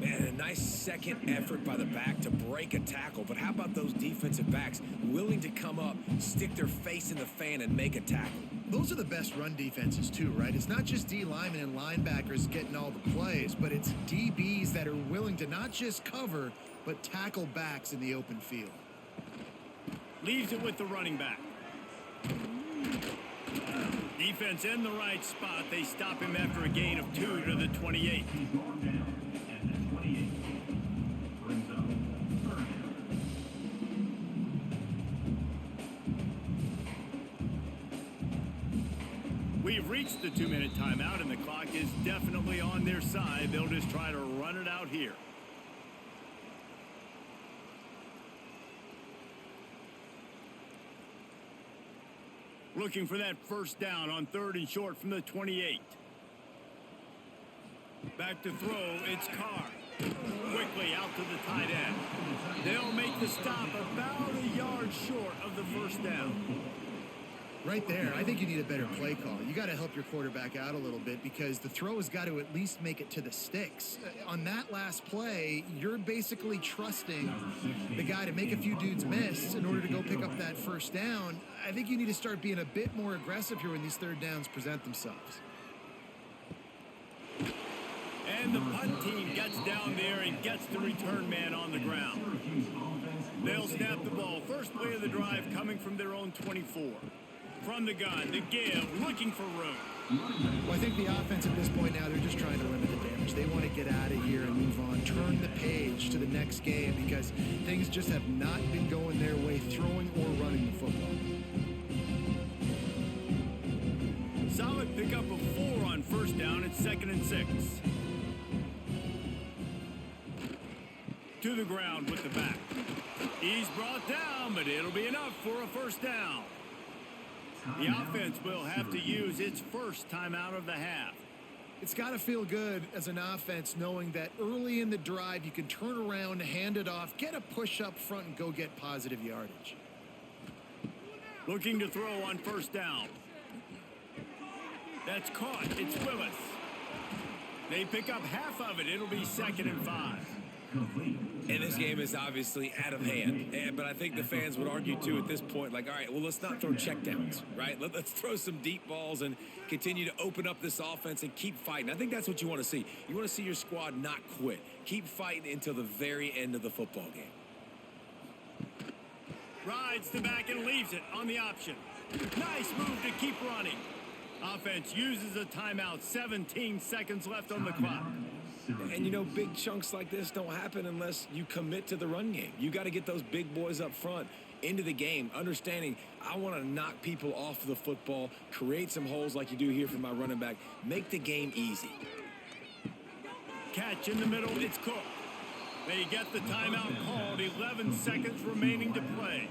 S2: Man, a nice second effort by the back to break a tackle. But how about those defensive backs willing to come up, stick their face in the fan, and make a tackle?
S3: Those are the best run defenses too, right? It's not just D linemen and linebackers getting all the plays, but it's DBs that are willing to not just cover, but tackle backs in the open field.
S1: Leaves it with the running back. Defense in the right spot. They stop him after a gain of 2 to the 28. We've reached the 2-minute timeout, and the clock is definitely on their side. They'll just try to run it out here. Looking for that 1st down on 3rd and short from the 28. Back to throw, it's Carr. Quickly out to the tight end. They'll make the stop about a yard short of the 1st down.
S3: Right there, I think you need a better play call. You got to help your quarterback out a little bit because the throw has got to at least make it to the sticks. On that last play, you're basically trusting the guy to make a few dudes miss in order to go pick up that 1st down. I think you need to start being a bit more aggressive here when these 3rd downs present themselves.
S1: And the punt team gets down there and gets the return man on the ground. They'll snap the ball. First play of the drive coming from their own 24. From the gun, the give, looking for room.
S3: Well, I think the offense at this point now, they're just trying to limit the damage. They want to get out of here and move on, turn the page to the next game because things just have not been going their way, throwing or running the football.
S1: Pick up a 4 on first down at 2nd and 6. To the ground with the back. He's brought down, but it'll be enough for a first down. The offense will have to use its first timeout of the half.
S3: It's got to feel good as an offense knowing that early in the drive you can turn around, hand it off, get a push up front, and go get positive yardage.
S1: Looking to throw on first down. That's caught. It's Willis. They pick up half of it. It'll be 2nd and 5.
S2: And this game is obviously out of hand. But I think the fans would argue, too, at this point, like, all right, well, let's not throw checkdowns, right? Let's throw some deep balls and continue to open up this offense and keep fighting. I think that's what you want to see. You want to see your squad not quit. Keep fighting until the very end of the football game.
S1: Rides the back and leaves it on the option. Nice move to keep running. Offense uses a timeout. 17 seconds left on the clock.
S2: And, you know, big chunks like this don't happen unless you commit to the run game. You got to get those big boys up front into the game, understanding I want to knock people off the football, create some holes like you do here for my running back, make the game easy.
S1: Catch in the middle. It's Cook. They get the timeout called. 11 seconds remaining to play.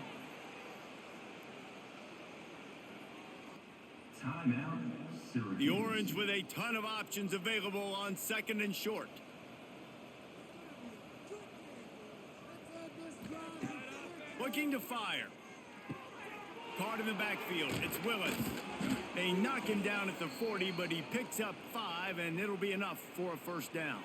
S5: Timeout, Syracuse.
S1: The Orange with a ton of options available on 2nd and short. Looking to fire. Caught in the backfield. It's Willis. They knock him down at the 40, but he picks up 5, and it'll be enough for a first down.